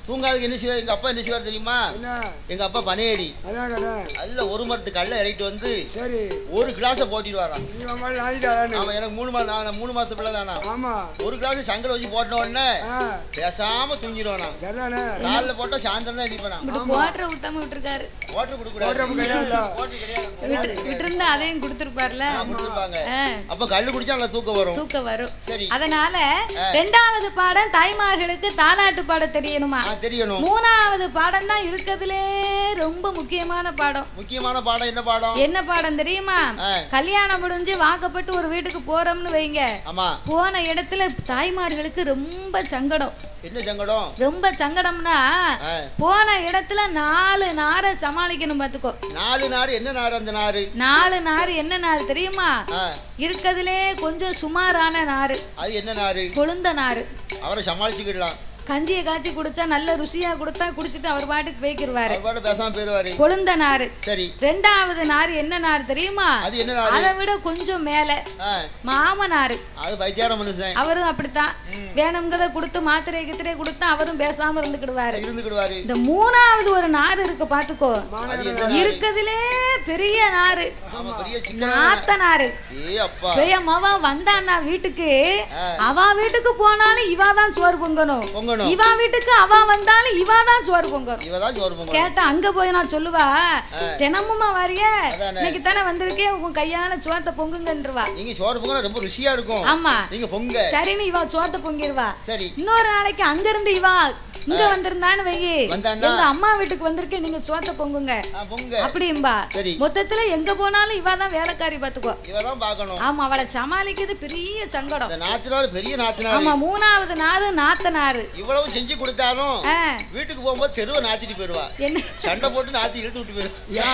தூங்காதுக்கு என்ன செய்வார்? எங்க அப்பா என்ன செய்வார் தெரியுமா? எங்க அப்பா பனையேறி அல்ல ஒரு மரத்து கல்ல இறக்கிட்டு வந்து சரி ஒரு கிளாஸ போட்டிடுவாராம். எனக்கு 3 மாசம் பிள்ளை தானா. ஒரு கிளாஸ் சங்கரை வச்சு போட்ட உடனே பேசாம தூங்கிடுவானா. காலில் போட்டா சாயந்தரம் தான் எதிர்ப்பானா. வாட்டர் ஊத்தாம விட்டுருக்காரு. வாட்டர் கொடுக்கூடாது. அதையும் கொடுத்துருப்பார்ல. கொடுத்துருப்பாங்க. அப்ப கல்லு குடிச்சா நல்லா தூக்கம் வரும். சரி. அதனால 2வது பாடம் தாய்மார்களுக்கு தாலாட்டு பாட தெரியணுமா? தெரியணும். 3வது பாடம் தான் இருக்கிறதுலே ரொம்ப முக்கியமான பாடம். முக்கியமான பாடம் என்ன பாடம்? என்ன பாடம் தெரியுமா? கல்யாணம் முடிஞ்சு வாக்கப்பட்டு ஒரு வீட்டுக்கு போறோம்னு வைங்க. ஆமா. போன இடத்துல தாய்மார்களுக்கு ரொம்ப சங்கடம். என்ன சங்கடம்? ரொம்ப சங்கடம்னா போன இடத்துல 4 நாரை சமாளிக்கணும் பாத்துக்கோ. 4 நார் என்ன நார்? அந்த நாரு 4 நார் என்ன நார் தெரியுமா? இருக்கிறதுலே கொஞ்சம் சுமாரான நாரு. அது என்ன நாரு? கொழுந்த நாரு. அவரை சமாளிச்சுக்கிடலாம். கஞ்சியை காய்ச்சி குடிச்சா நல்ல ருசியா கொடுத்தா குடிச்சிட்டு அவர் பாட்டுக்கு போய்க்கிருவாரு. பேசாம போயிருவாரு. கொழுந்த நாரு. சரி. 2வது நாரு என்ன நார் தெரியுமா? அது என்ன நாரு? அதை விட கொஞ்சம் மேல மாமனாரு. அது வைத்தியார மனுஷன். அவரும் அப்படித்தான். வேணுங்கிறத கொடுத்து மாத்திரை கித்திரை கொடுத்தா அவரும் பேசாம இருந்துக்கிடுவாரு. இந்த 3வது ஒரு நாரு இருக்கு பாத்துக்கோ. இருக்கிறதுலே பெரிய நாரு நாத்த நாரு. பெரிய மவ வந்தான்னா வீட்டுக்கு அவ வீட்டுக்கு போனாலும் இவாதான் சோறு பொங்கணும். இவா வீட்டுக்கு அவ வந்தாலும் இவாதான் சோறு பொங்கணும். கேட்டா அங்க போய் நான் சொல்லுவா தினமுமா வாரிய இன்னைக்கு தானே வந்திருக்கே உன் கையால சோத்த பொங்குங்கன்றவா. நீங்க சோறு பொங்கினா ரொம்ப ருசியா இருக்கும். ஆமா நீங்க பொங்க. சரின்னு இவா சோத்த பொங்கிடுவா. சரி. இன்னொரு நாளைக்கு அங்க இருந்து இவா இங்க வந்திருந்தான்னு வையி எங்க அம்மா வீட்டுக்கு வந்திருக்கேன் நீங்க சோத்த பொங்குங்க அப்படிம்பா. மொத்தத்துல எங்க போனாலும் இவாதான் வேலைக்காரி பாத்துக்கோ. இவதான் பாக்கணும். ஆமா அவளை சமாளிக்கிறது பெரிய சங்கடம். பெரிய நாத்தனார். ஆமா 3வது நாரு நாத்த நாரு. இவ்வளவு செஞ்சு கொடுத்தாலும் வீட்டுக்கு போகும்போது தெருவை நாத்திட்டு போயிருவா. என்ன சண்டை போட்டு நாத்தி இழுத்து விட்டு போயிருவா.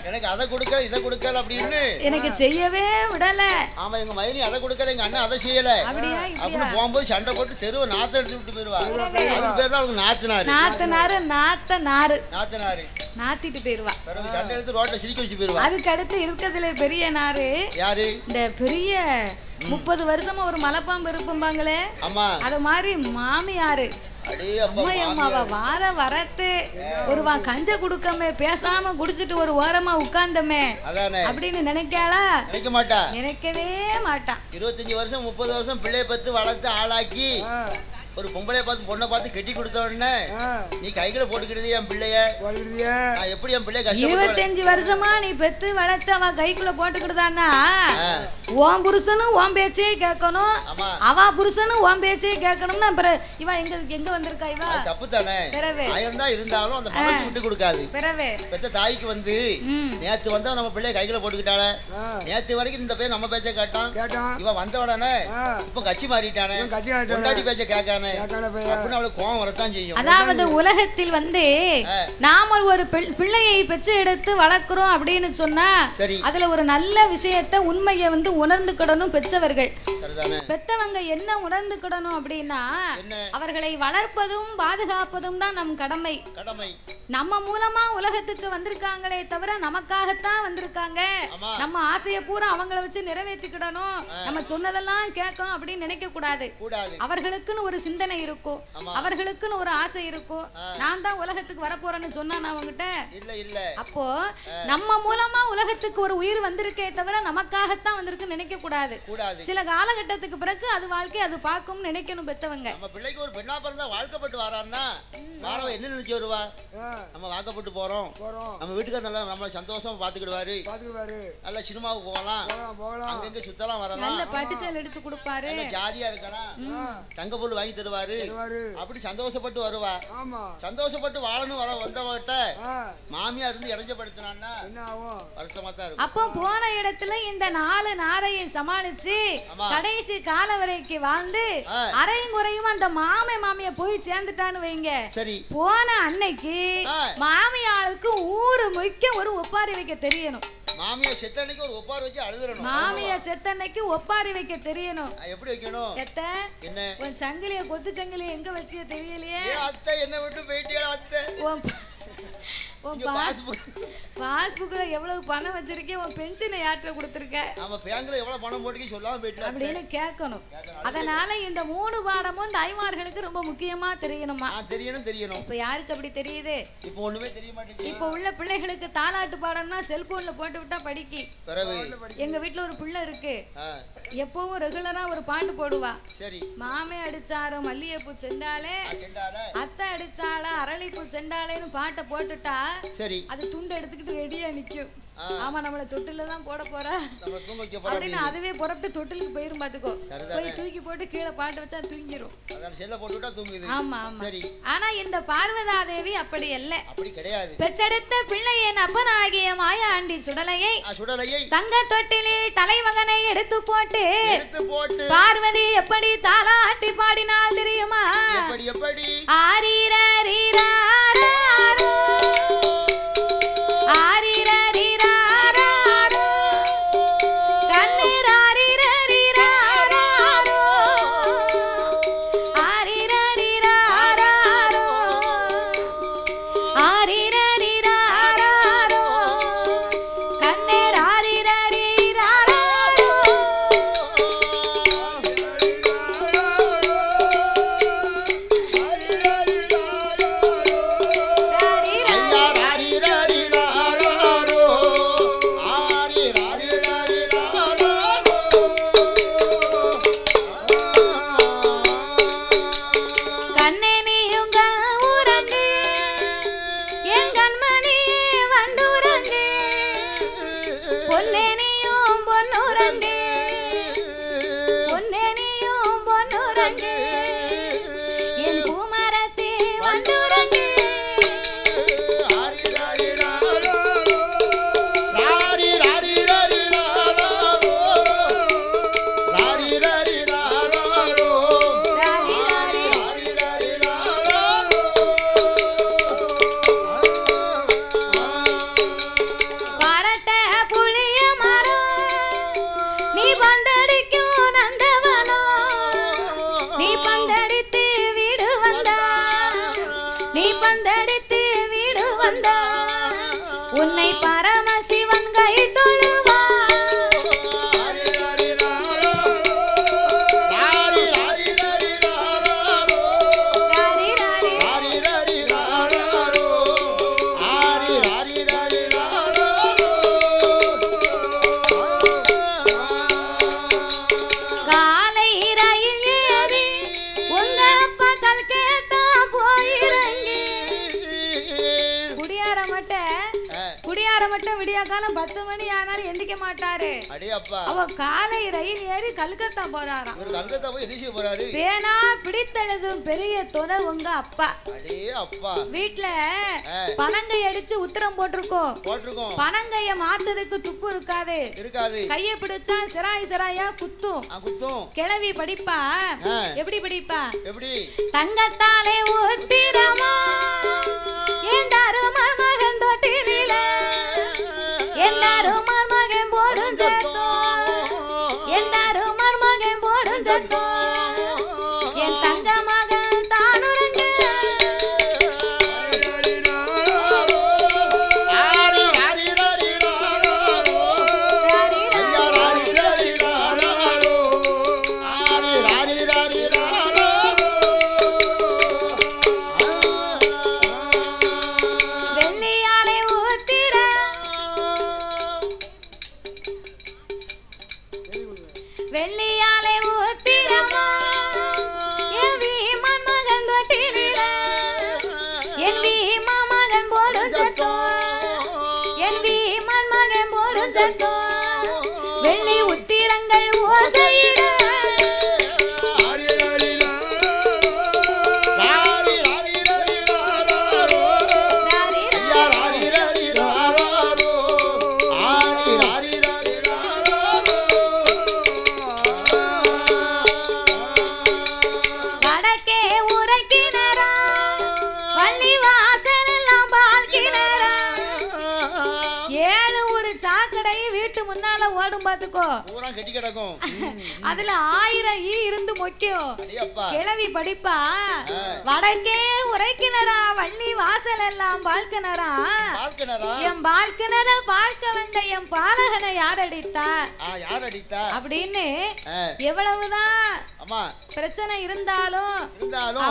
எனக்கு அதை கொடுக்கல இதை கொடுக்கல அப்படின்னு எனக்கு செய்யவே விடல. ஆமா எங்க மயிரி அதை கொடுக்கல எங்க அண்ணன் அதை செய்யல அப்படின்னு போகும்போது சண்டை போட்டு தெருவை நாத்த எடுத்து விட்டு போயிருவா. அதுக்கு பேர் தான் அவளுக்கு நாத்தனாரு. நாத்தனாரு நாத்தனாரு நாத்தனாரு நாத்திட்டு போயிருவா. சண்டை எடுத்து ரோட்ல சிரிக்க வச்சு போயிருவா. அதுக்கு அடுத்து இருக்கிறதுல பெரிய நாரு யாரு? இந்த பெரிய 30 வருஷமா ஒரு மலைப்பாம்பு இருப்பாங்களே அத மாதிரி மாமியாரு. வார வரத்து ஒருவா கஞ்ச குடுக்கமே பேசாம குடிச்சிட்டு ஒரு ஓரமா உட்கார்ந்தமே அப்படின்னு நினைக்காளா? நினைக்க மாட்டா. நினைக்கவே மாட்டா. 25 வருஷம் 30 வருஷம் பிள்ளைய பத்து வளர்த்து ஆளாக்கி ஒரு பொம்பளைய பார்த்து பொண்ணை பார்த்து கட்டி கொடுத்த உடனே நீ கைகளை போட்டுக்கிடுது என் பிள்ளைய எப்படி என் பிள்ளைய கஷ்டம் 25 வருஷமா நீ பெத்து வளர்த்து அவ கைக்குள்ள போட்டுக்கிடுதான்னா உன் புருஷனும் உன் பேச்சே கேட்கணும் அவ புருஷனும் உன் பேச்சே கேட்கணும்னா அப்புறம் இவ எங்க வந்திருக்கா? இவ தப்பு தானே. ஆயிரம் தான் இருந்தாலும் அந்த மனசு விட்டு கொடுக்காது. பெத்த தாய்க்கு வந்து நேத்து வந்தா நம்ம பிள்ளைய கைகளை போட்டுக்கிட்டாளே நேத்து வரைக்கும் இந்த பேர் நம்ம பேச்ச கேட்டான். இவ வந்த உடனே இப்ப கட்சி மாறிட்டானே பொண்டாட்டி பேச்ச கேட்கானே. அதாவது உலகத்தில் வந்து நாம ஒரு பிள்ளையை பெற்று எடுத்து வளர்க்கிறோம் அப்படின்னு சொன்னா அதுல ஒரு நல்ல விஷயத்தை உண்மையை வந்து உணர்ந்துக்கிடணும் பெற்றவர்கள். பெத்தவங்க என்ன உணர்ந்துக்கிடணும் அப்படின்னா அவர்களை வளர்ப்பதும் பாதுகாப்பதும் தான் நம் கடமை. நம்ம மூலமா உலகத்துக்கு வந்திருக்காங்களே தவிர நமக்காகத்தான் வந்திருக்காங்க. நம்ம ஆசையை பூரா அவங்கள வச்சு நிறைவேற்றிக்கிடணும். நம்ம சொன்னதெல்லாம் கேட்கணும் அப்படின்னு நினைக்க கூடாது. அவர்களுக்குன்னு ஒரு சிந்தனை இருக்கும். அவர்களுக்குன்னு ஒரு ஆசை இருக்கும். நான் தான் உலகத்துக்கு வரப்போறேன்னு சொன்னா நான் அவங்ககிட்ட இல்ல. அப்போ நம்ம மூலமா உலகத்துக்கு ஒரு உயிர் வந்திருக்கே தவிர நமக்காகத்தான் வந்திருக்குன்னு நினைக்க கூடாது. சில காலகட்டத்துக்கு பிறகு அது வாழ்க்கை அது பார்க்கும் நினைக்கணும் பெத்தவங்க. நம்ம பிள்ளைக்கு ஒரு பெண்ணா பிறந்தா வாழ்க்கப்பட்டு வரான்னா வாரவ என்ன நினைச்சு வருவா? நம்ம வாக்கப்பட்டு போறோம் நம்ம வீட்டுக்கு நல்லா நம்மள சந்தோஷமா பாத்துக்கிடுவாரு. நல்ல சினிமாவுக்கு போகலாம் அங்கங்க சுத்தலாம் வரலாம். நல்ல பட்டுச்சல் எடுத்து கொடுப்பாரு. ஜாலியா இருக்கலாம். தங்க பொருள் வாங்கி தருவாரு. அப்படி சந்தோஷப்பட்டு வருவா. சந்தோஷப்பட்டு வாழணும் வர வந்தவட்ட மாமியா இருந்து இடைஞ்சப்படுத்தினான்னா என்ன ஆகும்? வருத்தமா தான் இருக்கும். அப்போ போன இடத்துல இந்த 4 நாரையை சமாளிச்சு கடை கடைசி கால வரைக்கும் வாழ்ந்து அரையும் குறையும் அந்த மாமிய போய் சேர்ந்துட்டான்னு வைங்க. சரி, போன அன்னைக்கு மாமியாளுக்கு ஊரு முக்கிய ஒரு ஒப்பாரி வைக்க தெரியணும். மாமியா செத்தன்னைக்கு ஒரு ஒப்பாரி வச்சு அழுதுறணும். மாமியா செத்தன்னைக்கு ஒப்பாரி வைக்க தெரியணும். எப்படி வைக்கணும்? எத்த என்ன உன் சங்கிலிய கொத்து சங்கிலிய எங்க வச்சிய தெரியலையே. அத்தை என்ன விட்டு போயிட்டியா அத்தை? பாஸ்புக்ல எவ்வளவு பணம் வச்சிருக்கே, உன் பென்ஷனை யார்ட்ட கொடுத்திருக்க? ஆமா, பேங்க்ல எவ்வளவு பணம் போட்டுக்கே சொல்லாம போயிட்டா அப்படின்னு கேட்கணும். அதனால இந்த 3 பாடமும் தாய்மார்களுக்கு ரொம்ப முக்கியமா தெரியணுமா? தெரியணும். இப்ப யாருக்கு அப்படி தெரியுது? இப்ப ஒண்ணுமே தெரிய மாட்டேங்குது. இப்ப உள்ள பிள்ளைகளுக்கு தாலாட்டு பாடம்னா செல்போன்ல போட்டு விட்டா படிக்கி. எங்க வீட்டுல ஒரு பிள்ளை இருக்கு, எப்பவும் ரெகுலரா ஒரு பாட்டு போடுவா. சரி, மாமே அடிச்சாரோ மல்லிகைப்பூ செண்டாலே, அத்தை அடிச்சாளா அரளிப்பூ செண்டாலேன்னு பாட்டை போட்டுட்டா சரி, அது துண்டு எடுத்துக்கிட்டு ரெடியா நிக்கும். ஆமா, நம்மள தொட்டில தான் போட போறா அப்படின்னு அதுவே புறப்பட்டு தொட்டிலுக்கு போயிரும். பாத்துக்கோ, போய் தூக்கி போட்டு கீழே பாட்டு வச்சா தூங்கிரும். ஆமா ஆமா. ஆனா இந்த பார்வதா தேவி அப்படி அல்ல, அப்படி கிடையாது. பெற்றெடுத்த பிள்ளையின் அப்பனாகிய மாயாண்டி சுடலையை தங்க தொட்டிலில் தலைமகனை எடுத்து போட்டு பார்வதி எப்படி தாலாட்டி பாடினால் தெரியுமா? ஆரீரீரா உன்னை பரமசிவன் கை தொழுவா. காலை ரயில் ஏறி உங்க அப்பா கல் கேட்டா போயிரங்கி. குடியார மட்டும் விடியா காலம் 10 மணி ஆனாலும் எந்திக்க மாட்டாரு. அவ காலை ரயில் ஏறி கல்கத்தா போறாராம். பேனா பிடித்தெழுதும் பெரிய துணை உங்க அப்பா. வீட்டுல பனங்கை அடிச்சு உத்தரம் போட்டிருக்கோம். பனங்கைய மாத்ததுக்கு துப்பு இருக்காது. கைய பிடிச்சா சிராய் சிராயா குத்தும். கிளவி படிப்பா. எப்படி படிப்பா? தங்கத்தாலே ஊத்திரமா என்றாரும் மருமகன் தொட்டில, எல்லாரும் மருமகன் போடும் சத்தம், எல்லாரும் மருமகன் போடும் சத்தம், என் தங்க மகன் தானுரங்க. வெள்ளியாலே ஊத்திரமா என் வீமன் மகன் தொட்டில, என் வீமன் மகன் போடும் சத்தம், என் வீமன் மகன் போடும் சத்தம், வெள்ளி உத்திரங்கள் ஓசையிட. கிடக்கும் பாத்துக்கோ, பூரா கெட்டி கிடக்கும். அதுல 1000 ஈ இருந்து மொக்கும். கிழவி படிப்பா, வடக்கே உரைக்கிணரா வள்ளி வாசல் எல்லாம் பால்கிணரா, என் பால்கிணர பார்க்க வந்த என் பாலகனை யார் அடித்தா அப்படின்னு எவ்வளவுதான் பிரச்சனை இருந்தாலும்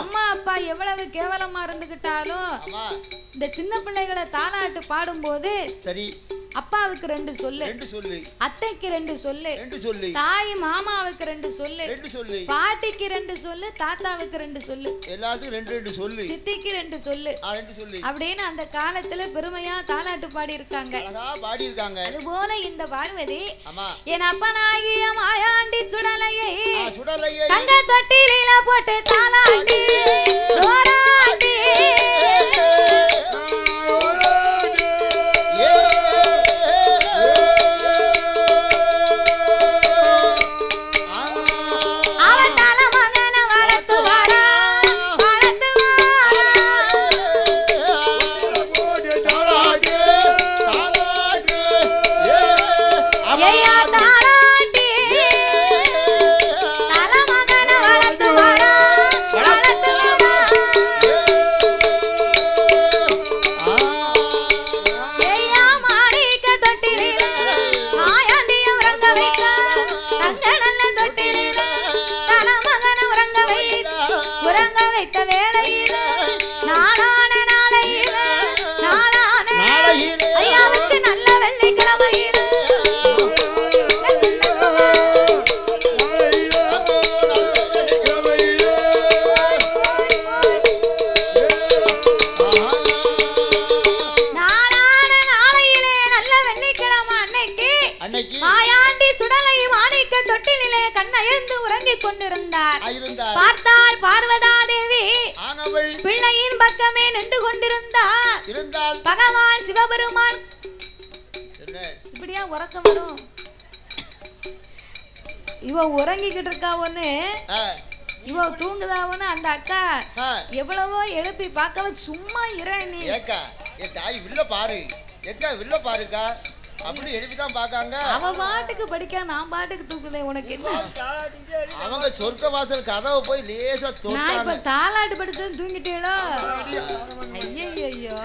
அம்மா அப்பா எவ்வளவு கேவலமா இருந்துகிட்டாலும் இந்த சின்ன பிள்ளைகளை தாலாட்டு பாடும்போது சரி அப்பாவுக்கு 2 சொல்லு, அத்தைக்கு 2 சொல்லு, தாய் மாமாவுக்கு 2 சொல்லு, பாட்டிக்கு 2 சொல்லு, தாத்தாவுக்கு 2 சொல்லு, எல்லாத்துக்கும் 2 சொல்லு, சித்திக்கு 2 சொல்லு அப்படின்னு அந்த காலத்துல பெருமையா தாலாட்டு பாடி இருக்காங்க. அதுபோல இந்த பார்வதி என் அப்பனாகிய மாயாண்டி சுடலையை தங்க தொட்டில போட்டு தாலாட்டி பார்த்தாள் பார்வதா தேவி பிள்ளையின் பக்கமே நின்று கொண்டிருந்தார். பகவான் சிவபெருமான் இப்படியா உறக்கம் வரும், இவ உறங்கிக்கிட்டு இருக்கா ஒண்ணு, இவ தூங்குதா ஒண்ணு. அந்த அக்கா எவ்வளவோ எழுப்பி பார்க்க சும்மா இரணி தாய் வில்ல பாரு வில்ல பாருக்கா அப்படி எழுப்பிதான் பாக்காங்க. அவ பாட்டுக்கு படிக்க நான் பாட்டுக்கு தூக்குதேன். உனக்கு அவங்க சொர்க்க வாசல் கதவை போய் லேசா நான் இப்ப தாலாட்டு படிச்சது தூங்கிட்டேளோ. ஐயோ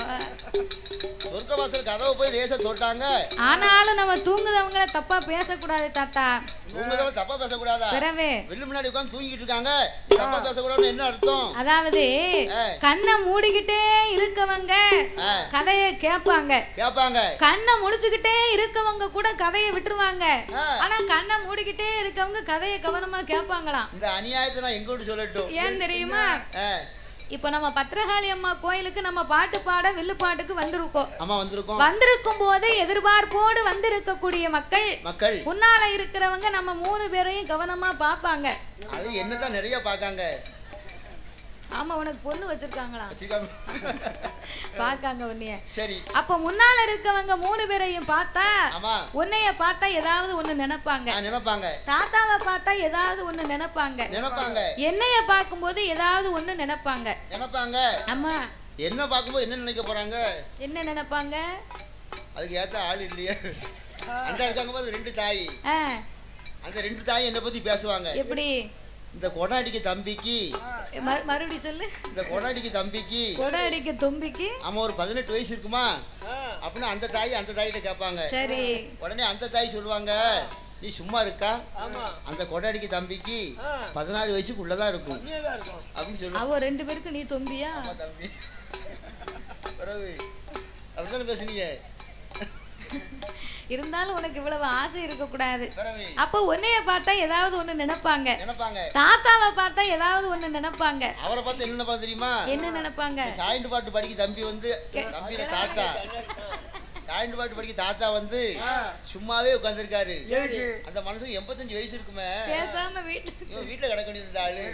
சொர்க்க வாசல் கதவை போய் லேசா தொட்டாங்க. ஆனாலும் நம்ம தூங்குதவங்கள தப்பா பேசக்கூடாது தாத்தா. தூங்குதவங்க தப்பா பேசக்கூடாதா? பிறவே வில்லு முன்னாடி உட்கார்ந்து தூங்கிட்டு இருக்காங்க, தப்பா பேசக்கூடாதுன்னு என்ன அர்த்தம்? அதாவது கண்ணை மூடிக்கிட்டே இருக்கவங்க கதைய கேட்பாங்க, கண்ணை முடிச்சுக்கிட்டே இருக்கவங்க கூட கதையை விட்டுருவாங்க. ஆனா கண்ணை மூடிக்கிட்டே இருக்கவங்க கதையை கவனமா கேட்பாங்களாம். இந்த அநியாயத்தை நான் எங்க விட்டு சொல்லட்டும், ஏன் தெரியுமா? இப்ப நம்ம பத்திரகாளி அம்மா கோயிலுக்கு நம்ம பாட்டு பாட வில்லு பாட்டுக்கு வந்திருக்கும் போது எதிர்பார்ப்போடு வந்திருக்கக்கூடிய மக்கள் முன்னால இருக்கிறவங்க நம்ம 3 பேரையும் கவனமா பாப்பாங்க. அது என்னதான் நிறைய பாக்காங்க. ஆமா உனக்கு பொண்ணு வச்சிருக்காங்களா? பாக்காங்க உன்னைய. சரி அப்ப முன்னால இருக்கவங்க 3 பேரையும் பார்த்தா உன்னைய பார்த்தா ஏதாவது ஒண்ணு நினைப்பாங்க, தாத்தாவை பார்த்தா ஏதாவது ஒண்ணு நினைப்பாங்க, என்னைய பார்க்கும்போது ஏதாவது ஒண்ணு நினைப்பாங்க. ஆமா என்ன பார்க்கும்போது என்ன நினைக்க போறாங்க? என்ன நினைப்பாங்க? அதுக்கு ஏத்த ஆள் இல்லையா? அந்த இருக்காங்க போது 2 தாய், அந்த 2 தாய் என்ன பத்தி பேசுவாங்க. எப்படி? இந்த கொடாடிக்கு தம்பிக்கு மறுபடியும் சொல்லு. இந்த கொடாடிக்கு தம்பிக்கு ஆமா ஒரு 18 வயசு இருக்குமா அப்படின்னு அந்த தாயிட்ட கேட்பாங்க. சரி உடனே அந்த தாய் சொல்லுவாங்க, நீ சும்மா இருக்கா, அந்த கொடாடிக்கு தம்பிக்கு 14 வயசுக்குள்ளதான் இருக்கும் அப்படின்னு சொல்லுவாங்க. அவ 2 பேருக்கு நீ தொம்பியா? தம்பி அப்படித்தானே பேசுனீங்க. இருந்தாலும் உனக்கு இவ்வளவு ஆசை இருக்க கூடாது. அப்ப உன்னைய பார்த்தா ஏதாவது ஒண்ணு நினைப்பாங்க, தாத்தாவை பார்த்தா ஏதாவது ஒண்ணு நினைப்பாங்க. அவரை பார்த்து என்ன நினைப்பாங்க தெரியுமா? என்ன நினைப்பாங்க? சாயிண்டு பாட்டு படிக்க தம்பி வந்து தம்பியோட தாத்தா சாயிண்டு பாட்டு படிக்க தாத்தா வந்து சும்மாவே உட்கார்ந்துருக்காரு. அந்த மனுஷனுக்கு 85 வயசு இருக்குமே, பேசாம வீட்டுல கிடக்க வேண்டியது ஆளு.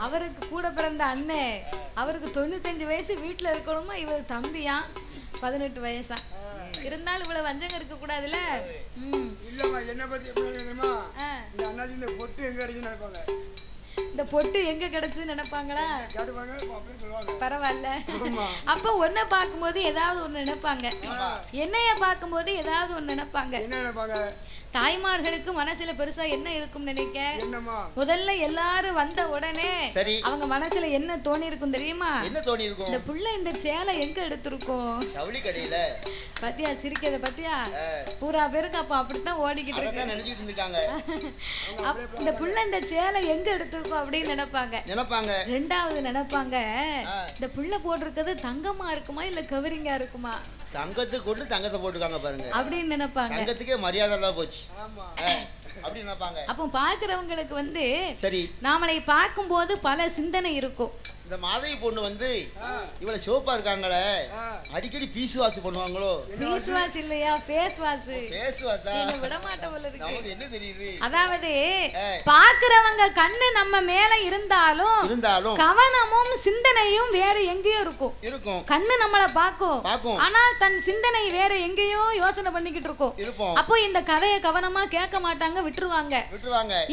அவருக்கு கூட பிறந்த அண்ணன் அவருக்கு 95 வயசு வீட்டுல இருக்கணுமா, இவர் தம்பியா 18 வயசா. இருந்தாலும் இவ்வளவு வஞ்சகம் இருக்க கூடாதுல்ல. இல்லம்மா என்ன பத்தி தெரியுமா? இந்த அண்ணாச்சி இந்த பொட்டு எங்க அடிச்சுன்னு நினைப்பாங்க. இந்த பொட்டு எங்க கிடைச்சதுன்னு நினைப்பாங்களா? பரவாயில்ல. அப்ப ஒன்ன பார்க்கும்போது ஏதாவது ஒண்ணு நினைப்பாங்க, என்னைய பார்க்கும்போது ஏதாவது ஒண்ணு நினைப்பாங்க. தாய்மார்களுக்கு மனசுல பெருசா என்ன இருக்கும் நினைக்க? முதல்ல எல்லாரும் வந்த உடனே அவங்க மனசுல என்ன தோணி இருக்கும் தெரியுமா? என்ன தோணி இருக்கும்? இந்த புள்ள இந்த சேலை எங்க எடுத்திருக்கும்? ஜவுளி கடையில. பத்தியா சிரிக்கிறத பத்தியா? பூரா பேருக்கு அப்ப அப்படித்தான் ஓடிக்கிட்டு இருக்கு. நினைச்சிட்டு இருந்திருக்காங்க. இந்த புள்ள இந்த சேலை எங்க எடுத்திருக்கும் அப்படின்னு நினைப்பாங்க. ரெண்டாவது நினைப்பாங்க, இந்த புள்ள போட்டிருக்கிறது தங்கமா இருக்குமா இல்ல கவரிங்கா இருக்குமா? தங்கத்துக்கு கொண்டு தங்கத்தை போட்டுருக்காங்க பாருங்க அப்படின்னு நினைப்பாங்க. தங்கத்துக்கே மரியாதை எல்லாம் போச்சு அப்படி நினைப்பாங்க. அப்போ பாக்குறவங்களுக்கு வந்து சரி, நாமளை பார்க்கும்போது பல சிந்தனை இருக்கும். இந்த மாதவி பொண்ணு வந்து இவ்வளவு சிவப்பா இருக்காங்களே, அடிக்கடி பீஸ் வாஷ் பண்ணுவாங்களோ? பீஸ் வாஷ் இல்லையா, ஃபேஸ் வாஷ். ஃபேஸ் வாஷ் தான். என்ன விட மாட்ட போல இருக்கு. நமக்கு என்ன தெரியுது? அதாவது பாக்குறவங்க கண்ணு நம்ம மேல இருந்தாலும் கவனமும் சிந்தனையும் வேற எங்கேயோ இருக்கும். கண்ணு நம்மள பாக்கும், ஆனா தன் சிந்தனை வேற எங்கேயோ யோசனை பண்ணிக்கிட்டு இருக்கும். அப்போ இந்த கதையை கவனமா கேட்க மாட்டாங்க, விட்டுருவாங்க.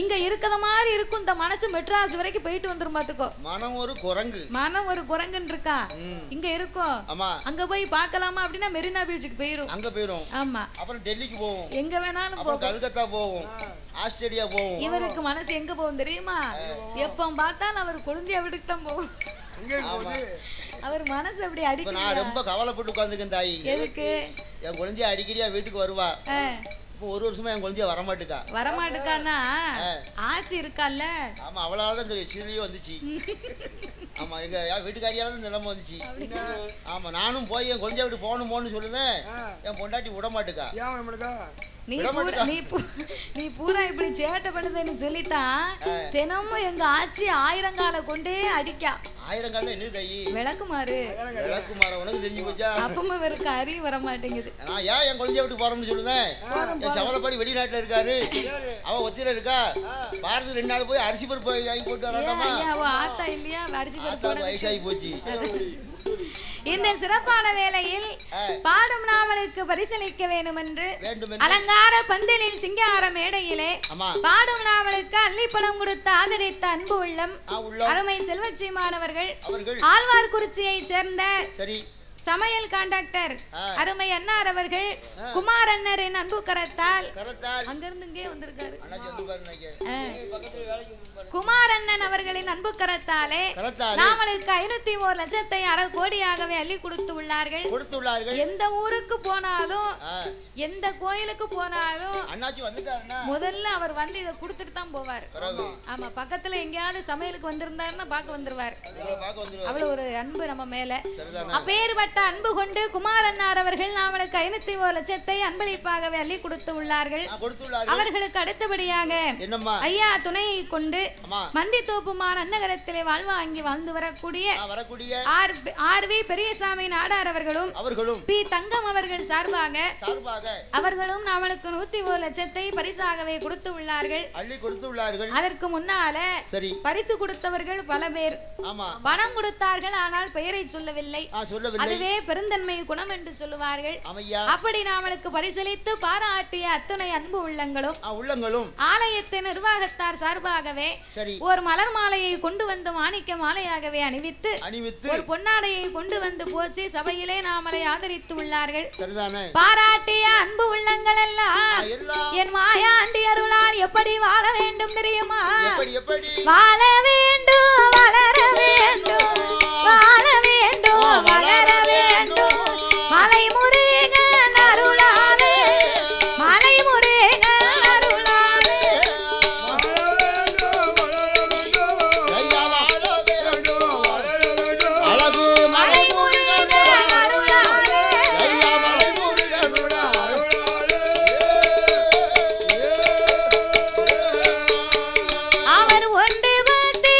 இங்க இருக்கிற மாதிரி இருக்கும், இந்த மனசு மெட்ராஸ் வரைக்கும் போயிட்டு வந்துரும் பாத்துக்கோ. மனம் ஒரு குரங்குன்னு இருக்கா, இங்க இருக்கும். அங்க போய் பார்க்கலாமா அப்படின்னா மெரினா பீச்சுக்கு போயிரும். ஆமா, அப்புறம் டெல்லிக்கு போவோம், எங்க வேணாலும் போவோம், கல்கத்தா போவோம், ஆஸ்திரேலியா போவோம். இவருக்கு மனசு எங்க போகும் தெரியுமா? எப்ப பார்த்தாலும் அவர் கொழுந்தியா வீட்டுக்கு தான் போவோம். அவர் மனசு அப்படி அடிக்கடி. நான் ரொம்ப கவலைப்பட்டு உட்கார்ந்துருக்கேன் தாயி. எதுக்கு? என் குழந்தைய அடிக்கடியா வீட்டுக்கு வருவா. ஒரு வருஷமா என் குழந்தைய வரமாட்டுக்கானா ஆட்சி இருக்கால. ஆமா, அவளாலதான் தெரியும் சீரியோ வந்துச்சு. ஆமா, எங்க வீட்டுக்காரியால தான் நிலைமை வந்துச்சு. ஆமா, நானும் போய் என் குழந்தைய விட்டு போகணுமோன்னு சொல்லுதேன். என் பொண்டாட்டி விட மாட்டுக்கா. நீ பூரா இப்படி சேட்டை பண்ணுதுன்னு சொல்லித்தான் தினமும் எங்க ஆட்சி ஆயிரங்கால கொண்டே அடிக்கா. ஆயிரங்கால என்ன தாயி? விளக்குமாறு உனக்கு தெரிஞ்சு போச்சா? அப்பமா வெறுக்க அறிவு வர மாட்டேங்குது. நான் ஏன் என் குழந்தைய விட்டு போறோம்னு சொல்லுதேன். என் சவரப்படி வெளிநாட்டுல இருக்காரு, அவ ஒத்தியில இருக்கா. பாரதி 2 நாள் போய் அரிசி பருப்பு வாங்கி போட்டு வரலாமா? ஆத்தா இல்லையா அரிசி பருப்பு? வயசாகி போச்சு. இந்த சிறப்பான வேளையில் பாடும் நாவலுக்கு பரிசளிக்க வேண்டும் என்று அலங்கார பந்தலில் சிங்கார மேடையிலே பாடும் நாவலுக்கு அள்ளிப்பணம் கொடுத்து ஆதரித்த அன்பு உள்ளம் அருமை செல்வச்சிமானவர்கள் ஆழ்வார்குறிச்சியை சேர்ந்த சமையல் கான்ட்ராக்டர் அருமை அன்னார் அவர்கள் குமார் அண்ணரின் அன்பு கரத்தால் அங்கிருந்து இங்கே வந்திருக்காரு. குமார் அண்ணன் அவர்களின் அன்பு கரத்தாலே நாமளுக்கு 501 லட்சத்தை 1/2 கோடியாகவே அள்ளி கொடுத்து உள்ளார்கள். எந்த ஊருக்கு போனாலும் எந்த கோயிலுக்கு போனாலும் முதல்ல அவர் வந்து இதை கொடுத்துட்டு தான் போவார். ஆமா, பக்கத்துல எங்கேயாவது சமையலுக்கு வந்திருந்தாருன்னா பார்க்க வந்துருவார். அவ்வளவு ஒரு அன்பு நம்ம மேல. அப்பேற்பட்ட அன்பு கொண்டு குமார் அண்ணார் அவர்கள் நாமளுக்கு 501 லட்சத்தை அன்பளிப்பாகவே அள்ளி கொடுத்து உள்ளார்கள். அவர்களுக்கு அடுத்தபடியாக ஐயா துணையை கொண்டு மந்தித்தோப்புமார் அன்னகரத்திலே வாழ்வாங்கி வாழ்ந்து வரக்கூடிய ஆர்.வி. பெரியசாமி நாடார் அவர்களும் பி. தங்கம் அவர்கள் சார்பாக அவர்களும் நாமளுக்கு 101 லட்சத்தை பரிசாகவே கொடுத்து உள்ளார்கள். அதற்கு முன்னால பரிசு கொடுத்தவர்கள் பல பேர் பணம் கொடுத்தார்கள், ஆனால் பெயரை சொல்லவில்லை. அதுவே பெருந்தன்மை குணம் என்று சொல்லுவார்கள். அப்படி நாமளுக்கு பரிசளித்து பாராட்டிய அத்துணை அன்பு உள்ளங்களும் ஆலயத்தின் நிர்வாகத்தார் சார்பாகவே ஒரு மலர் மாலையை கொண்டு வந்து மாணிக்க மாலையாகவே அணிவித்து ஒரு பொன்னாடையை கொண்டு வந்து போச்சு சபையிலே நாமலை ஆதரித்து உள்ளார்கள். பாராட்டிய அன்பு உள்ளங்கள் எல்லாம் என் மாயாண்டி அருளால் எப்படி வாழ வேண்டும் தெரியுமா? வாழ வேண்டும், வளர வேண்டும், வாழ வேண்டும், வளர வேண்டும். மலை முருகன் அருளாலே, மலை முருகன் அருளாலே. அழகு மலை முருகன் அருளாலே. அவர் ஒன்று பார்த்து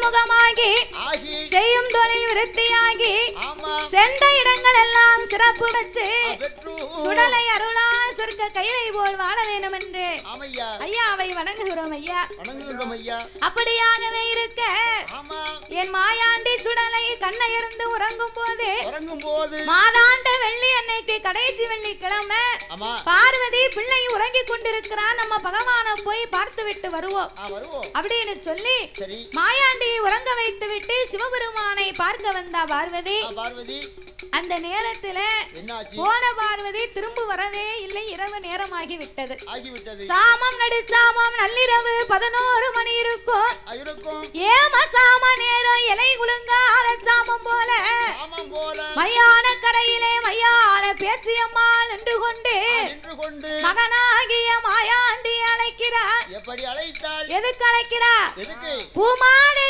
முகமாகி செய்யும் தொழில் விருத்தியாகி சென்ற இடங்கள் எல்லாம் சிறப்பு வச்சு சுடலை அருளால் சொர்க்க கைலை போல் வாழ வேண்டும் என்று ஐயாவை வணங்குகிறோம் ஐயா. அப்படியாகவே இருக்க என் மாயாண்டி சுடலை கண்ணையிருந்து உறங்கும் போது மாதாண்ட வெள்ளி அன்னைக்கு கடைசி வெள்ளிக்கிழமை பார்வதி பிள்ளை உறங்கி கொண்டிருக்கிறான், நம்ம பகவான போய் பார்த்து விட்டு வருவோம் அப்படின்னு சொல்லி மாயாண்டியை உறங்க வைத்து விட்டு சிவபெருமானை பார்க்க வந்தா பார்வதி. அந்த நேரத்துல போன பார்வதி திரும்ப வரவே இல்லை. இரவு நேரமாகி விட்டது. சாமம் நடுச்சாமம் நள்ளிரவு 11 மணி இருக்கும். ஏம சாம நேரம் இலை குலுங்க ஆலச்சாமம் போல மையான கரையிலே மையான பேச்சியம்மா நின்று கொண்டு மகனாகிய மாயாண்டி அழைக்கிறார். எதுக்கு அழைக்கிறார்? பூமாதேவி